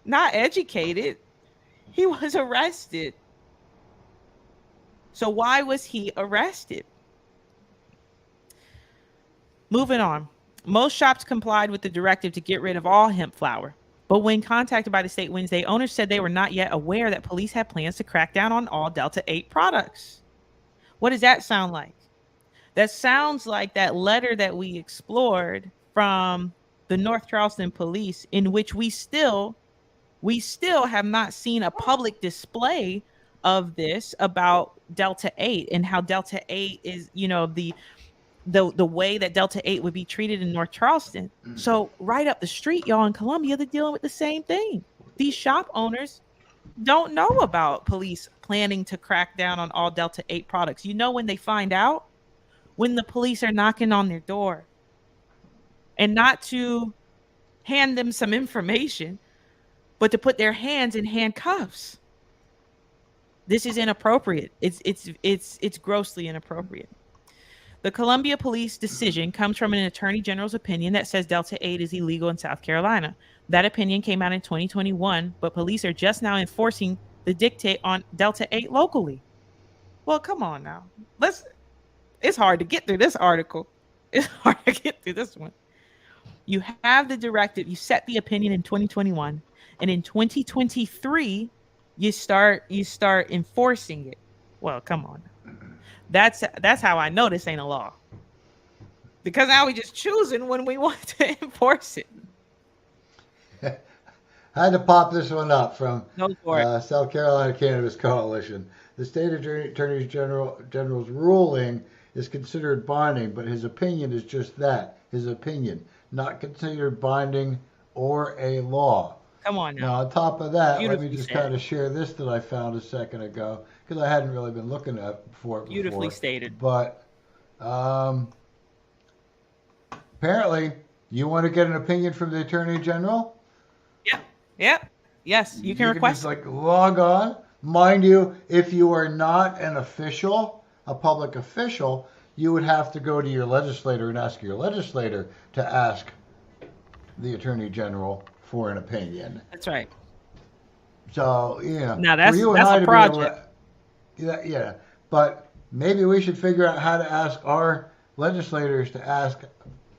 not educated. He was arrested. So why was he arrested? Moving on. Most shops complied with the directive to get rid of all hemp flower. But when contacted by the state Wednesday, owners said they were not yet aware that police had plans to crack down on all Delta 8 products. What does that sound like? That sounds like that letter that we explored from the North Charleston police, in which we still have not seen a public display of this about Delta 8 and how Delta 8 is, the way that Delta 8 would be treated in North Charleston. So right up the street, y'all, in Columbia, they're dealing with the same thing. These shop owners don't know about police planning to crack down on all Delta 8 products. You know when they find out? When the police are knocking on their door. And not to hand them some information, but to put their hands in handcuffs. This is inappropriate. It's grossly inappropriate. The Columbia police decision comes from an attorney general's opinion that says Delta 8 is illegal in South Carolina. That opinion came out in 2021, but police are just now enforcing the dictate on Delta 8 locally. Well, come on now. It's hard to get through this article. It's hard to get through this one. You have the directive, you set the opinion in 2021, and in 2023, you start enforcing it. Well, come on. That's how I know this ain't a law. Because now we just choosing when we want to enforce it. I had to pop this one up from South Carolina Cannabis Coalition. The state attorney general's ruling is considered binding, but his opinion is just that, his opinion, not considered binding or a law. Come on now. Now, on top of that, let me just kind of share this that I found a second ago, because I hadn't really been looking for it before. Beautifully stated. But apparently, you want to get an opinion from the Attorney General? Yeah. Yes, you can request. Just log on. Mind you, if you are not an official, a public official, you would have to go to your legislator and ask your legislator to ask the Attorney General for an opinion. That's right. So, yeah. Now that's a project. Yeah. But maybe we should figure out how to ask our legislators to ask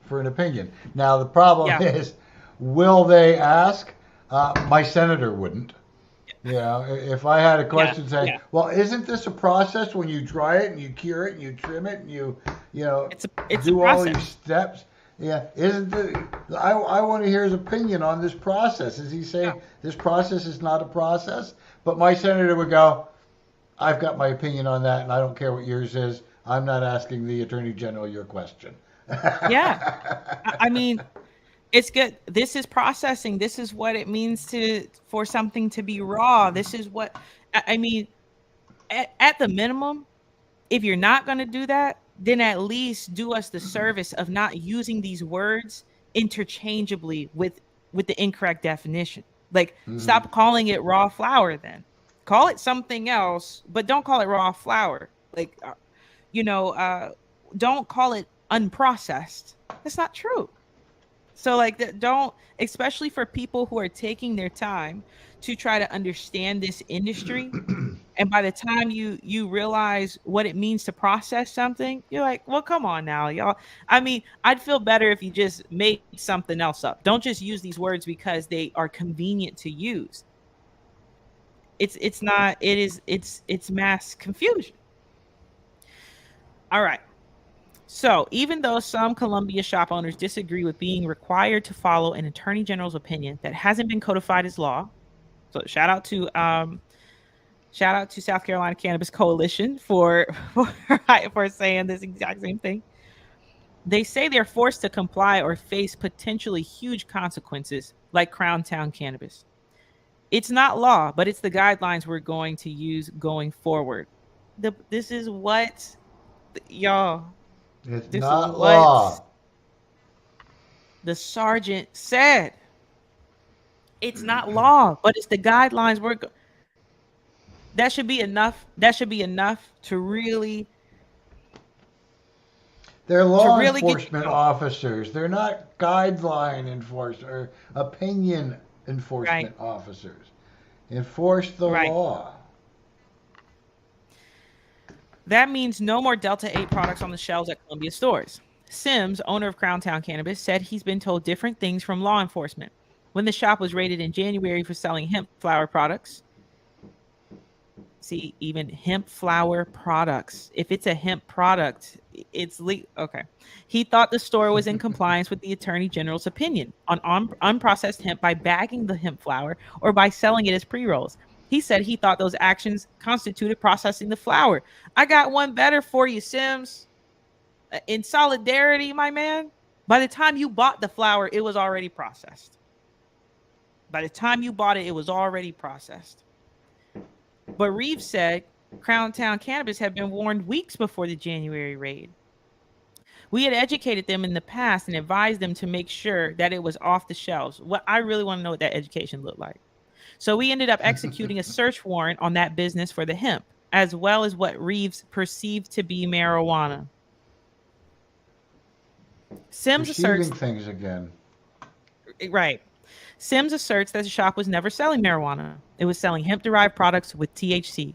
for an opinion. Now, the problem is, will they ask? My senator wouldn't. If I had a question saying, well, isn't this a process when you dry it and you cure it and you trim it and you do all these steps? Yeah, I want to hear his opinion on this process. Is he saying this process is not a process? But my senator would go, I've got my opinion on that, and I don't care what yours is. I'm not asking the Attorney General your question. Yeah, I mean, it's good. This is processing. This is what it means for something to be raw. This is what I mean. At the minimum, if you're not going to do that, then at least do us the service of not using these words interchangeably with the incorrect definition. Stop calling it raw flour then. Call it something else, but don't call it raw flour. Don't call it unprocessed. That's not true. So like don't, especially for people who are taking their time to try to understand this industry, and by the time you realize what it means to process something, you're like, well, come on now, y'all. I mean, I'd feel better if you just made something else up. Don't just use these words because they are convenient to use. It's not, it is, it's mass confusion. All right. So, even though some Columbia shop owners disagree with being required to follow an attorney general's opinion that hasn't been codified as law, so shout out to South Carolina Cannabis Coalition for for saying this exact same thing. They say they're forced to comply or face potentially huge consequences, like Crown Town Cannabis. It's not law, but it's the guidelines we're going to use going forward. This is what y'all. It's This is not what law. the sergeant said. It's not law, but it's the guidelines that should be enough. That should be enough to really They're law get enforcement officers. They're not guideline enforcers or opinion right. enforcement officers. Enforce the Right. law. That means no more Delta 8 products on the shelves at Columbia stores. Sims, owner of Crown Town Cannabis, said he's been told different things from law enforcement. When the shop was raided in January for selling hemp flower products, see, even hemp flower products, if it's a hemp product, it's legal. Okay. He thought the store was in compliance with the attorney general's opinion on unprocessed hemp by bagging the hemp flower or by selling it as pre-rolls. He said he thought those actions constituted processing the flower. I got one better for you, Sims. In solidarity, my man, by the time you bought the flower, it was already processed. By the time you bought it, it was already processed. But Reeves said Crown Town Cannabis had been warned weeks before the January raid. We had educated them in the past and advised them to make sure that it was off the shelves. What I really want to know what that education looked like. So we ended up executing a search warrant on that business for the hemp, as well as what Reeves perceived to be marijuana. Sims asserts things again. Right. Sims asserts that the shop was never selling marijuana. It was selling hemp-derived products with THC.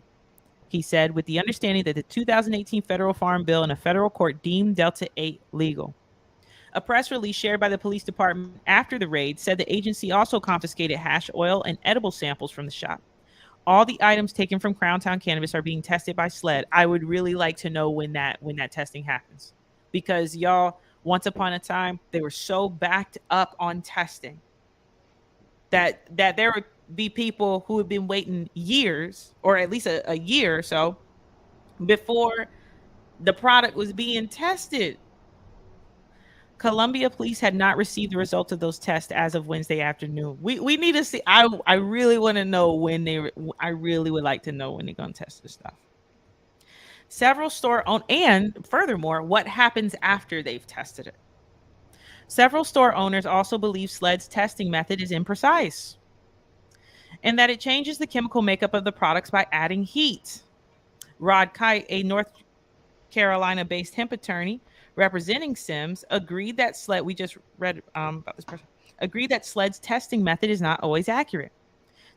He said, with the understanding that the 2018 federal farm bill and a federal court deemed Delta 8 legal. A press release shared by the police department after the raid said the agency also confiscated hash oil and edible samples from the shop. All the items taken from Crown Town Cannabis are being tested by SLED. I would really like to know when that testing happens, because y'all, once upon a time, they were so backed up on testing that there would be people who had been waiting years, or at least a year or so, before the product was being tested. Columbia police had not received the results of those tests as of Wednesday afternoon. We need to see. I really want to know when I really would like to know when they're going to test this stuff. Several store own, and furthermore, what happens after they've tested it. Several store owners also believe SLED's testing method is imprecise and that it changes the chemical makeup of the products by adding heat. Rod Kite, a North Carolina-based hemp attorney representing Sims, agreed that SLED, we just read about this person, agreed that SLED's testing method is not always accurate.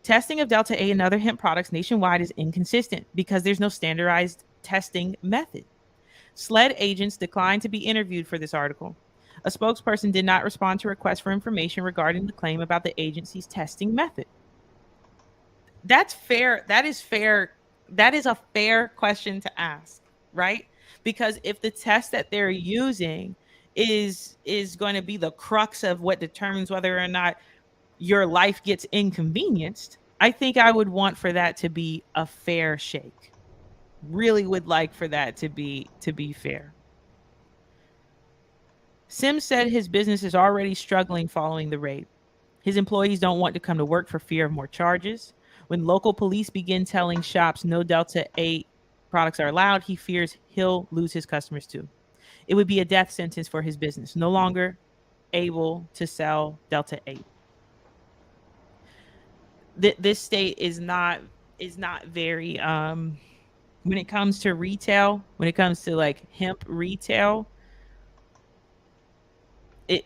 Testing of Delta 8 and other hemp products nationwide is inconsistent because there's no standardized testing method. SLED agents declined to be interviewed for this article. A spokesperson did not respond to requests for information regarding the claim about the agency's testing method. That's fair. That is fair. That is a fair question to ask, right? Because if the test that they're using is going to be the crux of what determines whether or not your life gets inconvenienced, I think I would want for that to be a fair shake. Really would like for that to be fair. Sims said his business is already struggling following the raid. His employees don't want to come to work for fear of more charges. When local police begin telling shops no Delta 8 products are allowed, he fears he'll lose his customers too. It would be a death sentence for his business, no longer able to sell Delta 8. This state is not very when it comes to retail, when it comes to like hemp retail,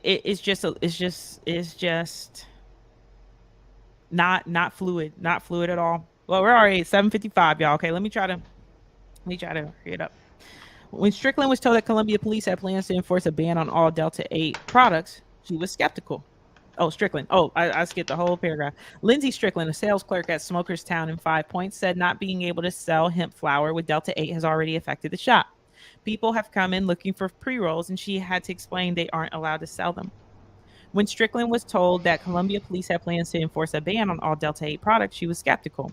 it's just not fluid, not fluid at all. Well, we're already at 7:55, y'all. Okay, let me try to hurry it up. When Strickland was told that Columbia police had plans to enforce a ban on all Delta 8 products, she was skeptical. Oh, Strickland. Oh, I skipped the whole paragraph. Lindsay Strickland, a sales clerk at Smokerstown in Five Points, said not being able to sell hemp flower with Delta 8 has already affected the shop. People have come in looking for pre rolls, and she had to explain they aren't allowed to sell them. When Strickland was told that Columbia police had plans to enforce a ban on all Delta 8 products, she was skeptical.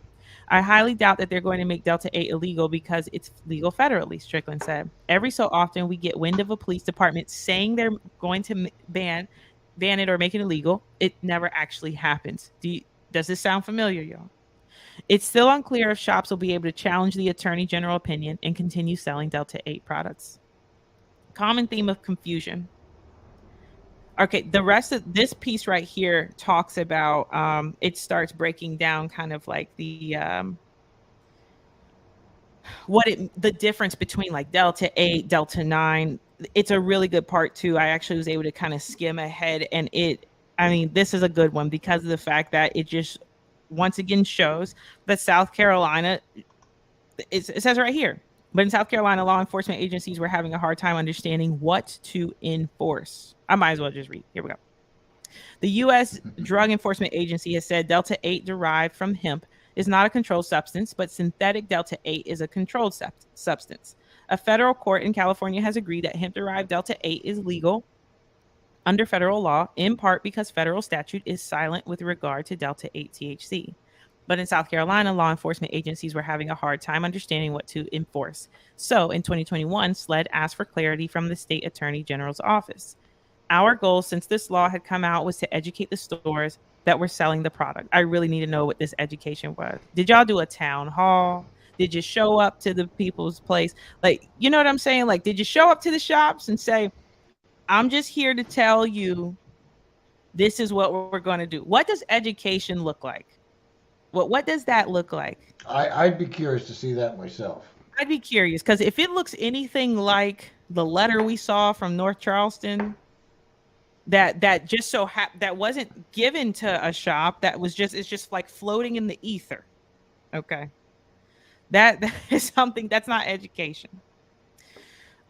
I highly doubt that they're going to make Delta 8 illegal because it's legal federally, Strickland said. Every so often, we get wind of a police department saying they're going to ban it or make it illegal. It never actually happens. Does this sound familiar, y'all? It's still unclear if shops will be able to challenge the attorney general opinion and continue selling Delta 8 products. Common theme of confusion. Okay, the rest of this piece right here talks about it starts breaking down kind of like the difference between like Delta 8, Delta 9. It's a really good part too. I actually was able to kind of skim ahead, and this is a good one because of the fact that it just once again shows that South Carolina, it says right here, but in South Carolina, law enforcement agencies were having a hard time understanding what to enforce. I might as well just read. Here we go. The U.S. Drug Enforcement Agency has said Delta 8 derived from hemp is not a controlled substance, but synthetic Delta 8 is a controlled substance. A federal court in California has agreed that hemp-derived Delta 8 is legal under federal law, in part because federal statute is silent with regard to Delta 8 THC. But in South Carolina, law enforcement agencies were having a hard time understanding what to enforce. So in 2021, SLED asked for clarity from the state attorney general's office. Our goal since this law had come out was to educate the stores that were selling the product. I really need to know what this education was. Did y'all do a town hall? Did you show up to the people's place? Like, you know what I'm saying? Like, did you show up to the shops and say, I'm just here to tell you this is what we're going to do? What does education look like? What does that look like? I'd be curious to see that myself. I'd be curious because if it looks anything like the letter we saw from North Charleston, that just so that wasn't given to a shop, that was just, it's just like floating in the ether. Okay, that is something that's not education.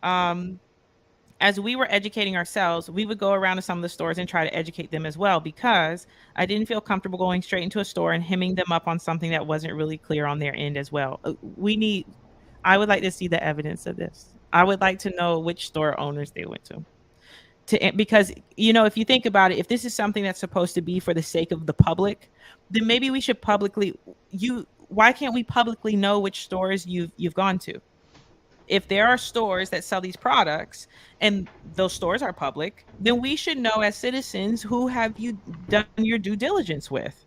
As we were educating ourselves, we would go around to some of the stores and try to educate them as well, because I didn't feel comfortable going straight into a store and hemming them up on something that wasn't really clear on their end as well. I would like to see the evidence of this. I would like to know which store owners they went to. Because, you know, if you think about it, if this is something that's supposed to be for the sake of the public, then maybe we should why can't we publicly know which stores you've gone to? If there are stores that sell these products and those stores are public, then we should know as citizens, who have you done your due diligence with?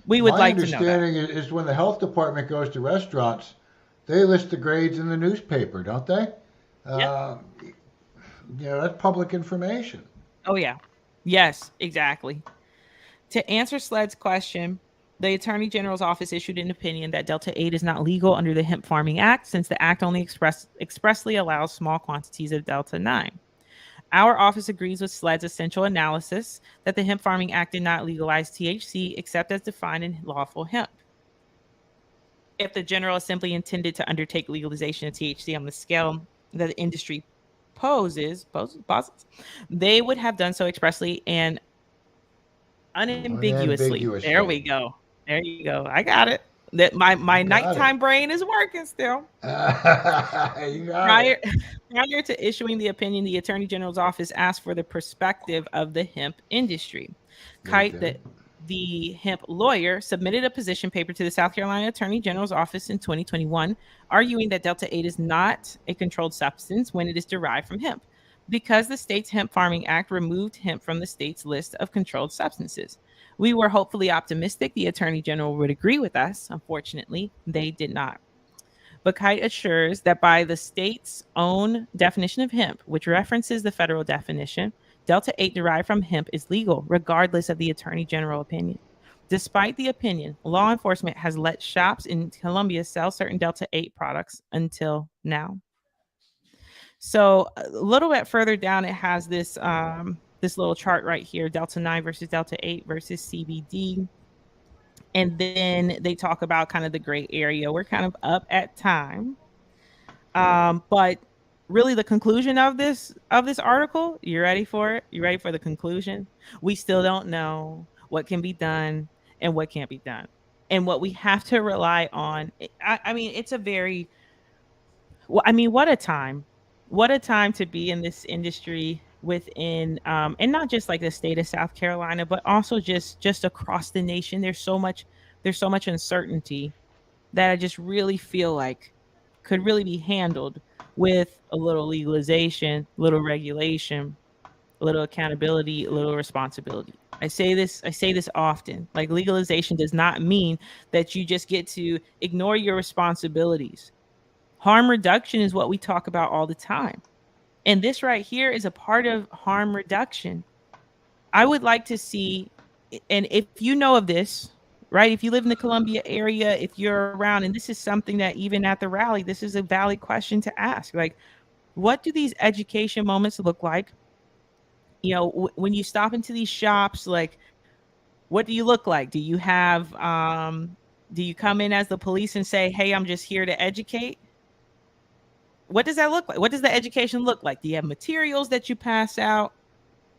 We would like to know that. My understanding is when the health department goes to restaurants, they list the grades in the newspaper, don't they? Yep. That's public information. Oh, yeah. Yes, exactly. To answer SLED's question, the Attorney General's office issued an opinion that Delta 8 is not legal under the Hemp Farming Act, since the act only expressly allows small quantities of Delta 9. Our office agrees with SLED's essential analysis that the Hemp Farming Act did not legalize THC except as defined in lawful hemp. If the General Assembly intended to undertake legalization of THC on the scale that the industry posits, they would have done so expressly and unambiguously. There we go. There you go. I got it. That my nighttime brain is working still. Prior to issuing the opinion, the Attorney General's office asked for the perspective of the hemp industry. Kite, the hemp lawyer, submitted a position paper to the South Carolina Attorney General's office in 2021, arguing that Delta 8 is not a controlled substance when it is derived from hemp, because the state's Hemp Farming Act removed hemp from the state's list of controlled substances. We were hopefully optimistic the Attorney General would agree with us. Unfortunately, they did not. But Kite assures that by the state's own definition of hemp, which references the federal definition, Delta 8 derived from hemp is legal, regardless of the Attorney General opinion. Despite the opinion, law enforcement has let shops in Columbia sell certain Delta 8 products until now. So a little bit further down, it has this this little chart right here: Delta 9 versus Delta 8 versus CBD. And then they talk about kind of the gray area. We're kind of up at time. But really the conclusion of this article, you ready for it? You ready for the conclusion? We still don't know what can be done and what can't be done. And what we have to rely on, I mean, it's a very, well, I mean, what a time. What a time to be in this industry within and not just like the state of South Carolina, but also just across the nation. There's so much uncertainty that I just really feel like could really be handled with a little legalization, little regulation, a little accountability, a little responsibility. I say this often. Like, legalization does not mean that you just get to ignore your responsibilities. Harm reduction is what we talk about all the time. And this right here is a part of harm reduction. I would like to see, and if you know of this, right? If you live in the Columbia area, if you're around, and this is something that even at the rally, this is a valid question to ask. Like, what do these education moments look like? You know, when you stop into these shops, like, what do you look like? Do you come in as the police and say, "Hey, I'm just here to educate"? What does that look like? What does the education look like? Do you have materials that you pass out?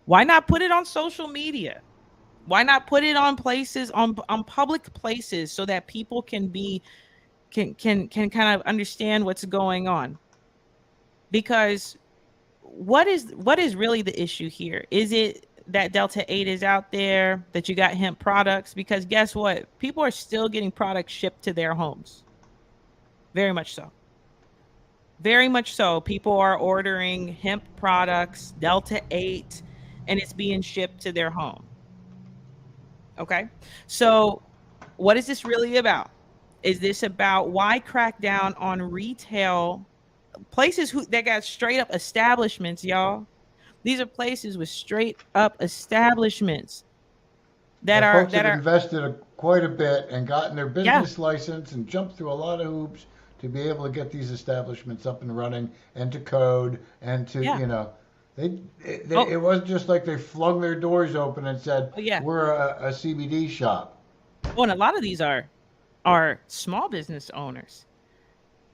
Why not put it on social media? Why not put it on places, on public places, so that people can be can kind of understand what's going on? Because what is really the issue here? Is it that Delta 8 is out there, that you got hemp products? Because guess what? People are still getting products shipped to their homes. Very much so. Very much so. People are ordering hemp products, Delta 8, and it's being shipped to their home. Okay. So what is this really about? Is this about why crack down on retail places that got straight up establishments, y'all? These are places with straight up establishments Yeah, folks that have are invested quite a bit and gotten their yeah, business license and jumped through a lot of hoops to be able to get these establishments up and running and to code and to, yeah. it Oh, wasn't just like they flung their doors open and said, oh yeah. we're a CBD shop. Oh, and a lot of these are small business owners.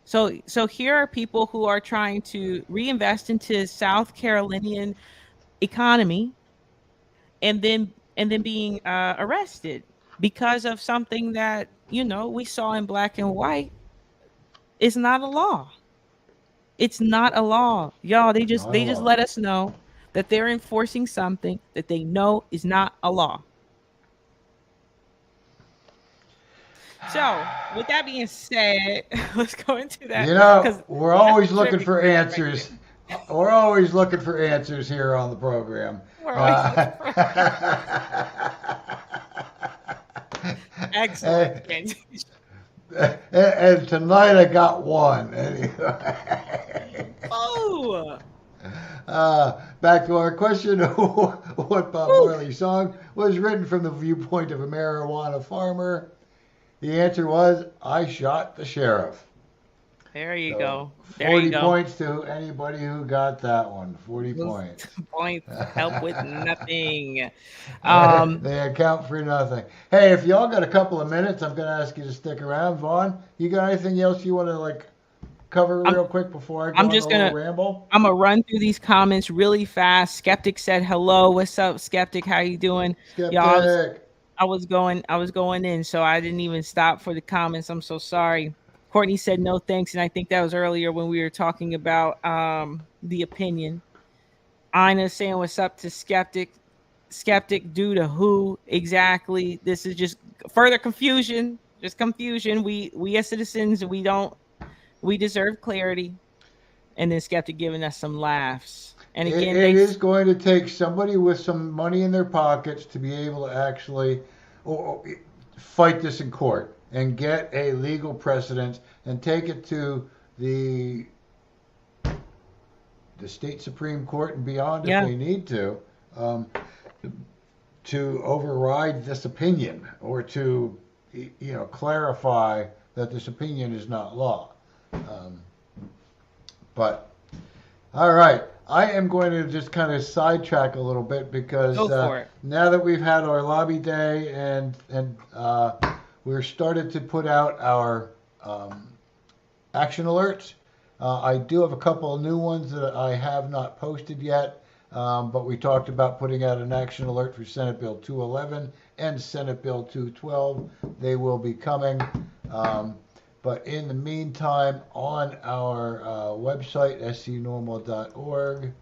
So here are people who are trying to reinvest into South Carolinian economy, and then being arrested because of something that, we saw in black and white is not a law. It's not a law, y'all. Not a They just lot. let us know that they're enforcing something that they know is not a law. So with that being said, let's go into that, because We're that's always the looking trivia for right there. answers. We're always looking for answers here on the program. We're always looking Uh, for excellent. and, and tonight I got one. Anyway. Oh, Back to our question: what Bob woo. Marley's song was written from the viewpoint of a marijuana farmer? The answer was, "I shot the sheriff." There you So go. There you 40 go. points to anybody who got that one. 40 Those points. points help with nothing. Um, They account for nothing. Hey, if y'all got a couple of minutes, I'm going to ask you to stick around. Vaughn, you got anything else you want to cover I'm real quick before I go I'm on a just little gonna ramble? I'm gonna run through these comments really fast. Skeptic said hello. What's up, Skeptic? How you doing? Y'all, Skeptic. I was going in, so I didn't even stop for the comments. I'm so sorry. Courtney said no thanks, and I think that was earlier when we were talking about the opinion. Ina saying what's up to Skeptic. Skeptic due to who exactly? This is just further confusion. Just confusion. We as citizens, we deserve clarity. And then Skeptic giving us some laughs. And It, again, it thanks. is going to take somebody with some money in their pockets to be able to actually fight this in court and get a legal precedent and take it to the state Supreme Court and beyond if Yeah, they need um, to override this opinion or to clarify that this opinion is not law. Um, but All right. I am going to just kind of sidetrack a little bit because Go for it. now that we've had our lobby day and we're started to put out our action alerts. I do have a couple of new ones that I have not posted yet, but we talked about putting out an action alert for Senate Bill 211 and Senate Bill 212. They will be coming. But in the meantime, on our website, scnormal.org,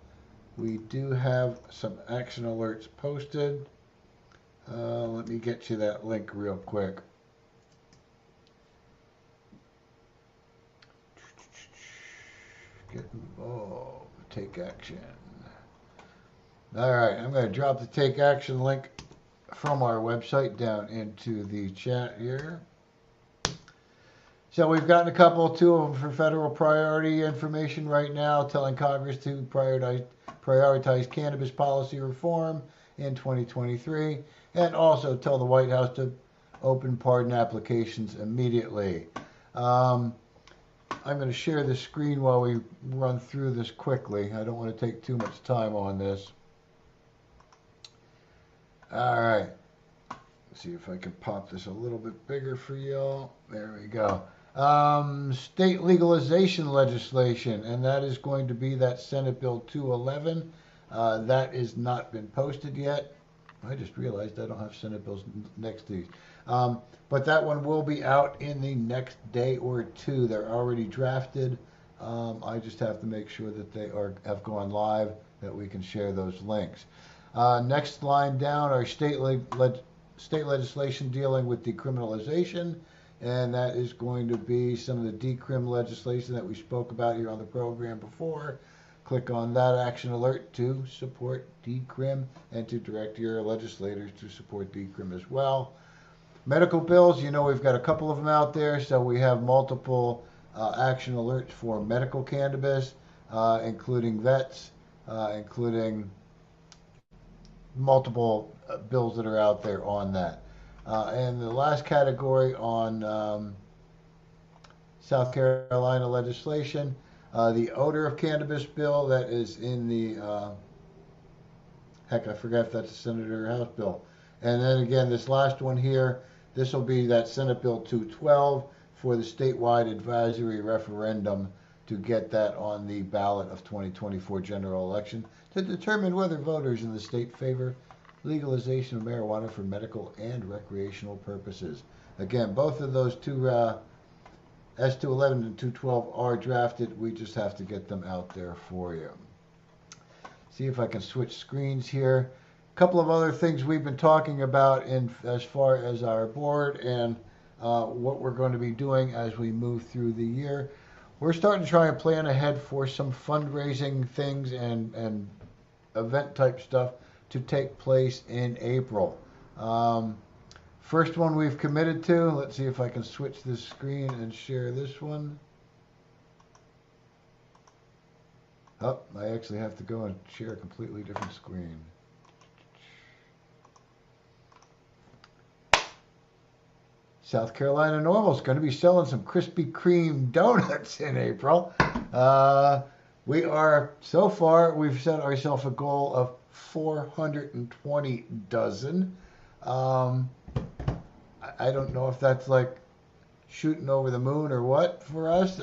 we do have some action alerts posted. Let me get you that link real quick. Get involved. Take action. All right, I'm going to drop the take action link from our website down into the chat here. So we've gotten two of them for federal priority information right now, telling Congress to prioritize cannabis policy reform in 2023, and also tell the White House to open pardon applications immediately. I'm going to share the screen while we run through this quickly. I don't want to take too much time on this. All right. Let's see if I can pop this a little bit bigger for y'all. There we go. State legalization legislation, and that is going to be that Senate Bill 211. That has not been posted yet. I just realized I don't have Senate bills next to these. But that one will be out in the next day or two. They're already drafted. I just have to make sure that they have gone live, that we can share those links. Next line down are state legislation dealing with decriminalization, and that is going to be some of the decrim legislation that we spoke about here on the program before. Click on that action alert to support decrim and to direct your legislators to support decrim as well. Medical bills, we've got a couple of them out there, so we have multiple action alerts for medical cannabis, including vets, including multiple bills that are out there on that. And the last category on South Carolina legislation, the odor of cannabis bill that is in the, I forgot if that's a Senate or House bill. And then again, this last one here, this will be that Senate Bill 212 for the statewide advisory referendum to get that on the ballot of 2024 general election to determine whether voters in the state favor legalization of marijuana for medical and recreational purposes. Again, both of those two S211 and 212 are drafted. We just have to get them out there for you. See if I can switch screens here. A couple of other things we've been talking about as far as our board and what we're going to be doing as we move through the year. We're starting to try and plan ahead for some fundraising things and event type stuff to take place in April. First one we've committed to, let's see if I can switch this screen and share this one. Oh, I actually have to go and share a completely different screen. South Carolina NORML is going to be selling some Krispy Kreme donuts in April. We are, so far, we've set ourselves a goal of 420 dozen. I don't know if that's like shooting over the moon or what for us.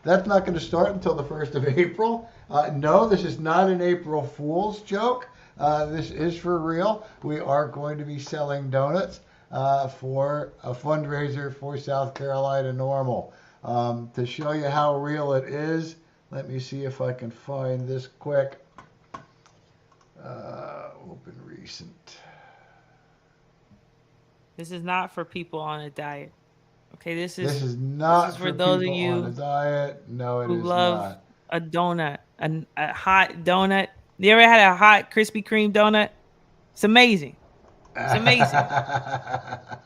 That's not going to start until the 1st of April. No, this is not an April Fool's joke. This is for real. We are going to be selling donuts for a fundraiser for South Carolina NORML. To show you how real it is, let me see if I can find this quick. Open recent. This is not for people on a diet. Okay, this is not for those of you on a diet. No, it who is love not. a donut, a hot donut. You ever had a hot Krispy Kreme donut? It's amazing. It's amazing.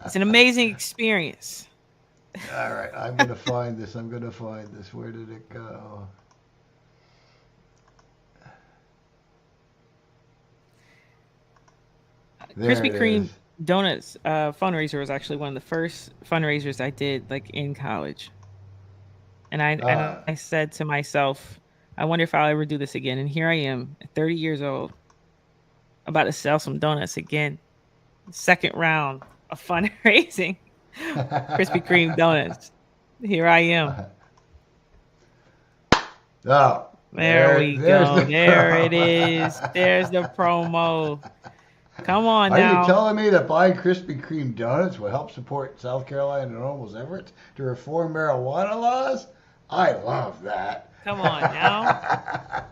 It's an amazing experience. All right, I'm going to find this. Where did it go? Krispy Kreme Donuts fundraiser was actually one of the first fundraisers I did, like in college. And I said to myself, I wonder if I'll ever do this again. And here I am, at 30 years old, about to sell some donuts again. Second round of fundraising, Krispy Kreme donuts. Here I am. Oh, There we there's go. the There it promo. is. There's the promo. Come on Are you now. telling me that buying Krispy Kreme donuts will help support South Carolina and NORML's efforts to reform marijuana laws? I love that. Come on now.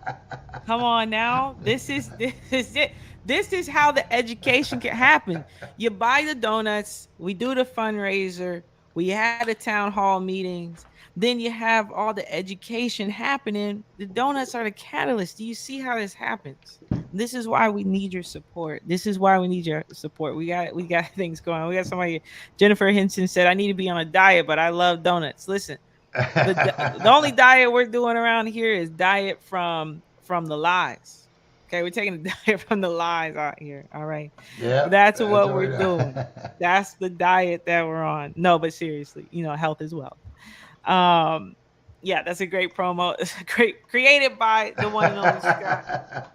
Come on now. This is it. This is how the education can happen. You buy the donuts, we do the fundraiser, we had the town hall meetings, then you have all the education happening. The donuts are the catalyst. Do you see how this happens? This is why we need your support. This is why we need your support. We got things going on. We got somebody. Jennifer Henson said, I need to be on a diet, but I love donuts. Listen, the only diet we're doing around here is diet from the lies. Okay, we're taking the diet from the lies out here. All right, Yep, that's that's what what we're we're doing. doing. That's the diet that we're on. No, but seriously, health is wealth. Um, yeah, that's a great promo. It's great, created by the one and only Scott.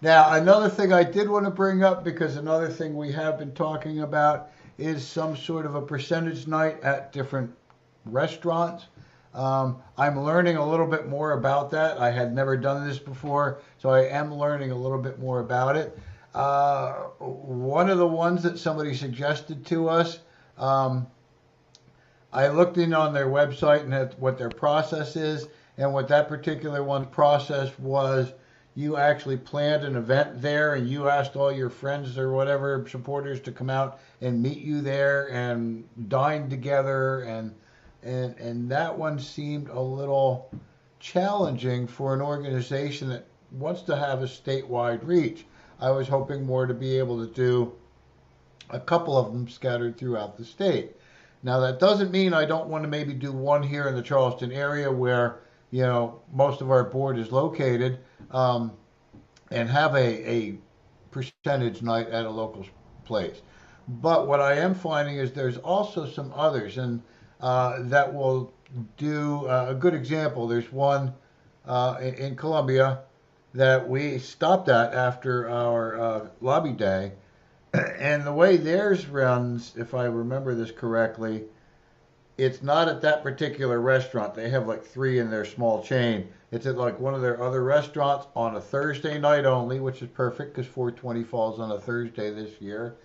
Now, another thing I did want to bring up, because another thing we have been talking about is some sort of a percentage night at different restaurants. I'm learning a little bit more about that. I had never done this before, so I am learning a little bit more about it. One of the ones that somebody suggested to us, I looked in on their website and at what their process is, and what that particular one's process was. You actually planned an event there, and you asked all your friends or whatever supporters to come out and meet you there and dine together, and that one seemed a little challenging for an organization that wants to have a statewide reach. I was hoping more to be able to do a couple of them scattered throughout the state. Now, that doesn't mean I don't want to maybe do one here in the Charleston area where, most of our board is located, and have a percentage night at a local place. But what I am finding is there's also some others, and that will do a good example. There's one in Columbia that we stopped at after our lobby day, and the way theirs runs, if I remember this correctly, it's not at that particular restaurant. They have like three in their small chain. It's at like one of their other restaurants on a Thursday night only, which is perfect because 420 falls on a Thursday this year.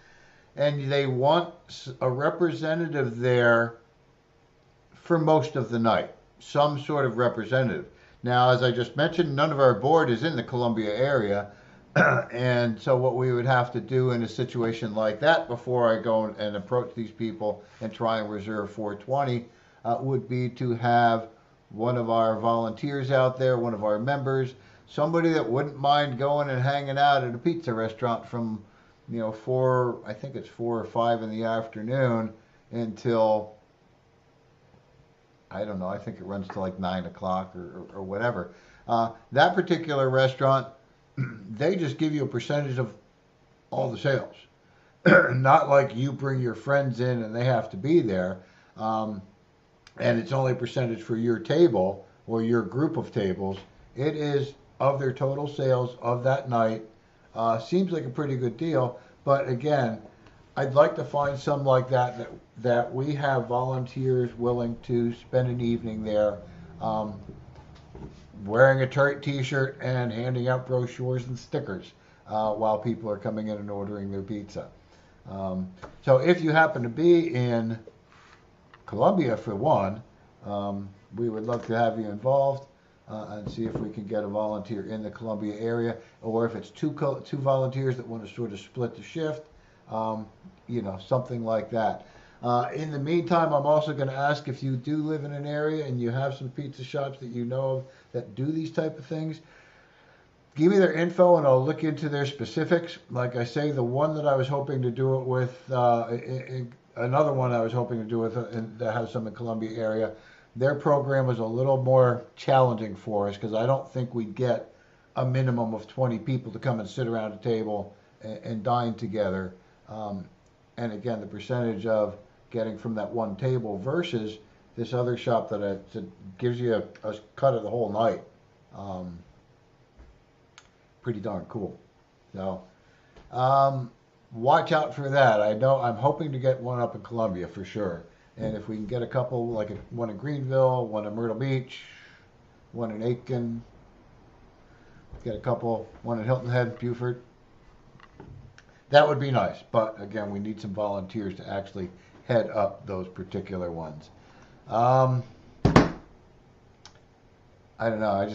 And they want a representative there for most of the night, some sort of representative. Now, as I just mentioned, none of our board is in the Columbia area. And so what we would have to do in a situation like that before I go and approach these people and try and reserve 420 would be to have one of our volunteers out there, one of our members, somebody that wouldn't mind going and hanging out at a pizza restaurant from, I think it's 4 or 5 in the afternoon until, I don't know, I think it runs to like 9 o'clock or whatever. That particular restaurant, they just give you a percentage of all the sales. Not like you bring your friends in and they have to be there. And it's only a percentage for your table or your group of tables. It is of their total sales of that night. Seems like a pretty good deal. But again, I'd like to find some like that we have volunteers willing to spend an evening there. Wearing a t-shirt and handing out brochures and stickers while people are coming in and ordering their pizza. So if you happen to be in Columbia for one, we would love to have you involved and see if we can get a volunteer in the Columbia area, or if it's two volunteers that want to sort of split the shift, something like that. In the meantime, I'm also going to ask if you do live in an area and you have some pizza shops that you know of that do these type of things, give me their info and I'll look into their specifics. Like I say, the one that I was hoping to do it with, another one I was hoping to do with that has some in Columbia area, their program was a little more challenging for us because I don't think we'd get a minimum of 20 people to come and sit around a table and dine together. And again, the percentage of getting from that one table versus this other shop that gives you a cut of the whole night. pretty darn cool. So watch out for that. I know I'm hoping to get one up in Columbia for sure. And if we can get a couple, like one in Greenville, one in Myrtle Beach, one in Aiken, get a couple, one in Hilton Head, Beaufort, that would be nice. But again, we need some volunteers to actually head up those particular ones. I don't know.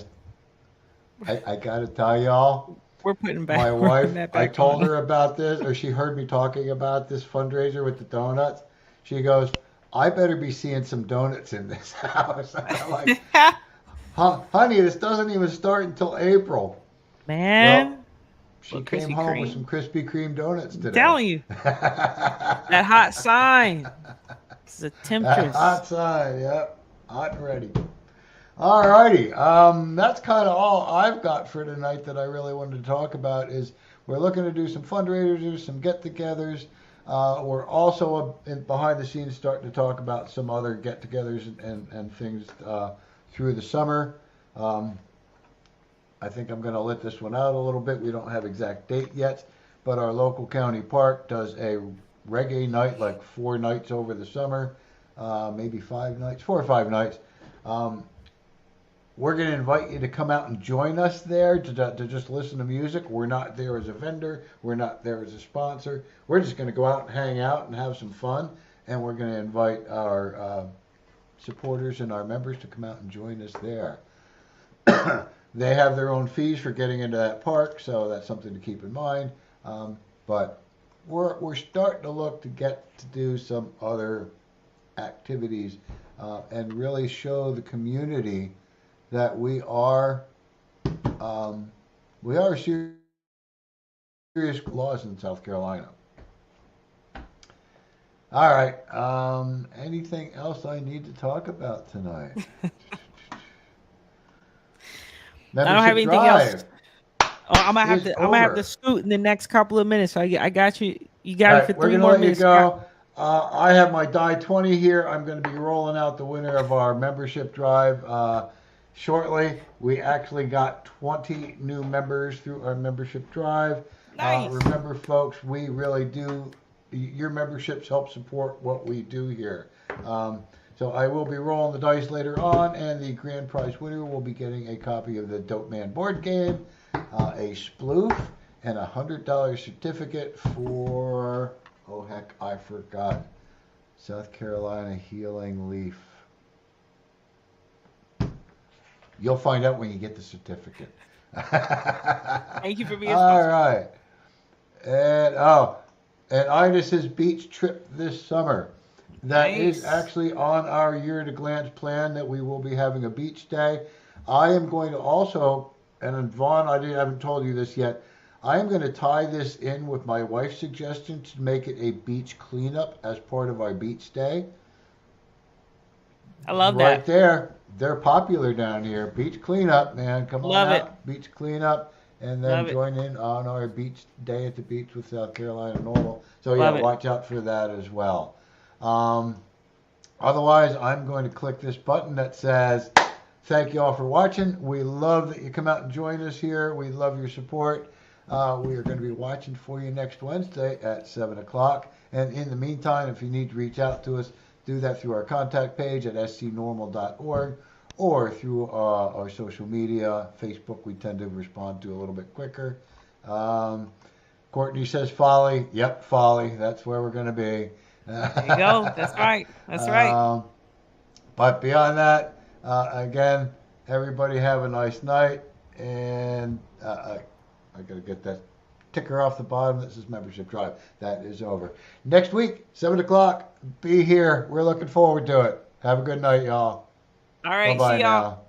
I got to tell y'all, We're putting back. my we're wife, putting that I back told on. her about this, or she heard me talking about this fundraiser with the donuts. She goes, I better be seeing some donuts in this house. I'm like, honey, this doesn't even start until April. Well, Man, she little came Krispy home with Kreme. some Krispy Kreme donuts I'm today. telling you, that hot sign. It's a temptress. Hot sign, yep. Hot and ready. All righty. That's kind of all I've got for tonight that I really wanted to talk about is we're looking to do some fundraisers, some get-togethers. We're also behind the scenes starting to talk about some other get-togethers and things through the summer. I think I'm going to let this one out a little bit. We don't have exact date yet, but our local county park does a reggae night, like 4 nights over the summer, maybe 5 nights, 4 or 5 nights. We're going to invite you to come out and join us there to just listen to music. We're not there as a vendor. We're not there as a sponsor. We're just going to go out and hang out and have some fun. And we're going to invite our supporters and our members to come out and join us there. They have their own fees for getting into that park, so that's something to keep in mind. But we're starting to look to get to do some other activities and really show the community that we are serious laws in South Carolina. All right. Anything else I need to talk about tonight? I don't have anything Drive else. Oh, I'm gonna have over. to scoot in the next couple of minutes. So I got you. You got All me right, for we're 3 gonna more let minutes. you go. I have my Die 20 here. I'm going to be rolling out the winner of our membership drive shortly. We actually got 20 new members through our membership drive. Nice. Remember, folks, we really do. Your memberships help support what we do here. So I will be rolling the dice later on, and the grand prize winner will be getting a copy of the Dope Man board game, a sploof, and a $100 certificate for, oh heck, I forgot, South Carolina Healing Leaf. You'll find out when you get the certificate. Thank you for being All sponsored. right. And Idis's beach trip this summer. That is Nice. actually on our year at a glance plan that we will be having a beach day. I am going to also, and Vaughn, I haven't told you this yet, I am going to tie this in with my wife's suggestion to make it a beach cleanup as part of our beach day. I love Right that. there. They're popular down here. Beach cleanup, man. Come on Love it. out. Beach cleanup. And then Love it. join in on our beach day at the beach with South Carolina NORML. So Love yeah, it. watch out for that as well. Otherwise, I'm going to click this button that says, thank you all for watching. We love that you come out and join us here. We love your support. We are going to be watching for you next Wednesday at 7 o'clock. And in the meantime, if you need to reach out to us, do that through our contact page at scnormal.org or through our social media. Facebook, we tend to respond to a little bit quicker. Courtney says Folly. Yep, Folly. That's where we're going to be. There you go. That's right. That's right. But beyond that, again, everybody have a nice night. And I got to get that ticker off the bottom that says membership drive. That is over. Next week, 7 o'clock, be here. We're looking forward to it. Have a good night, y'all. All right. Bye-bye See y'all. now.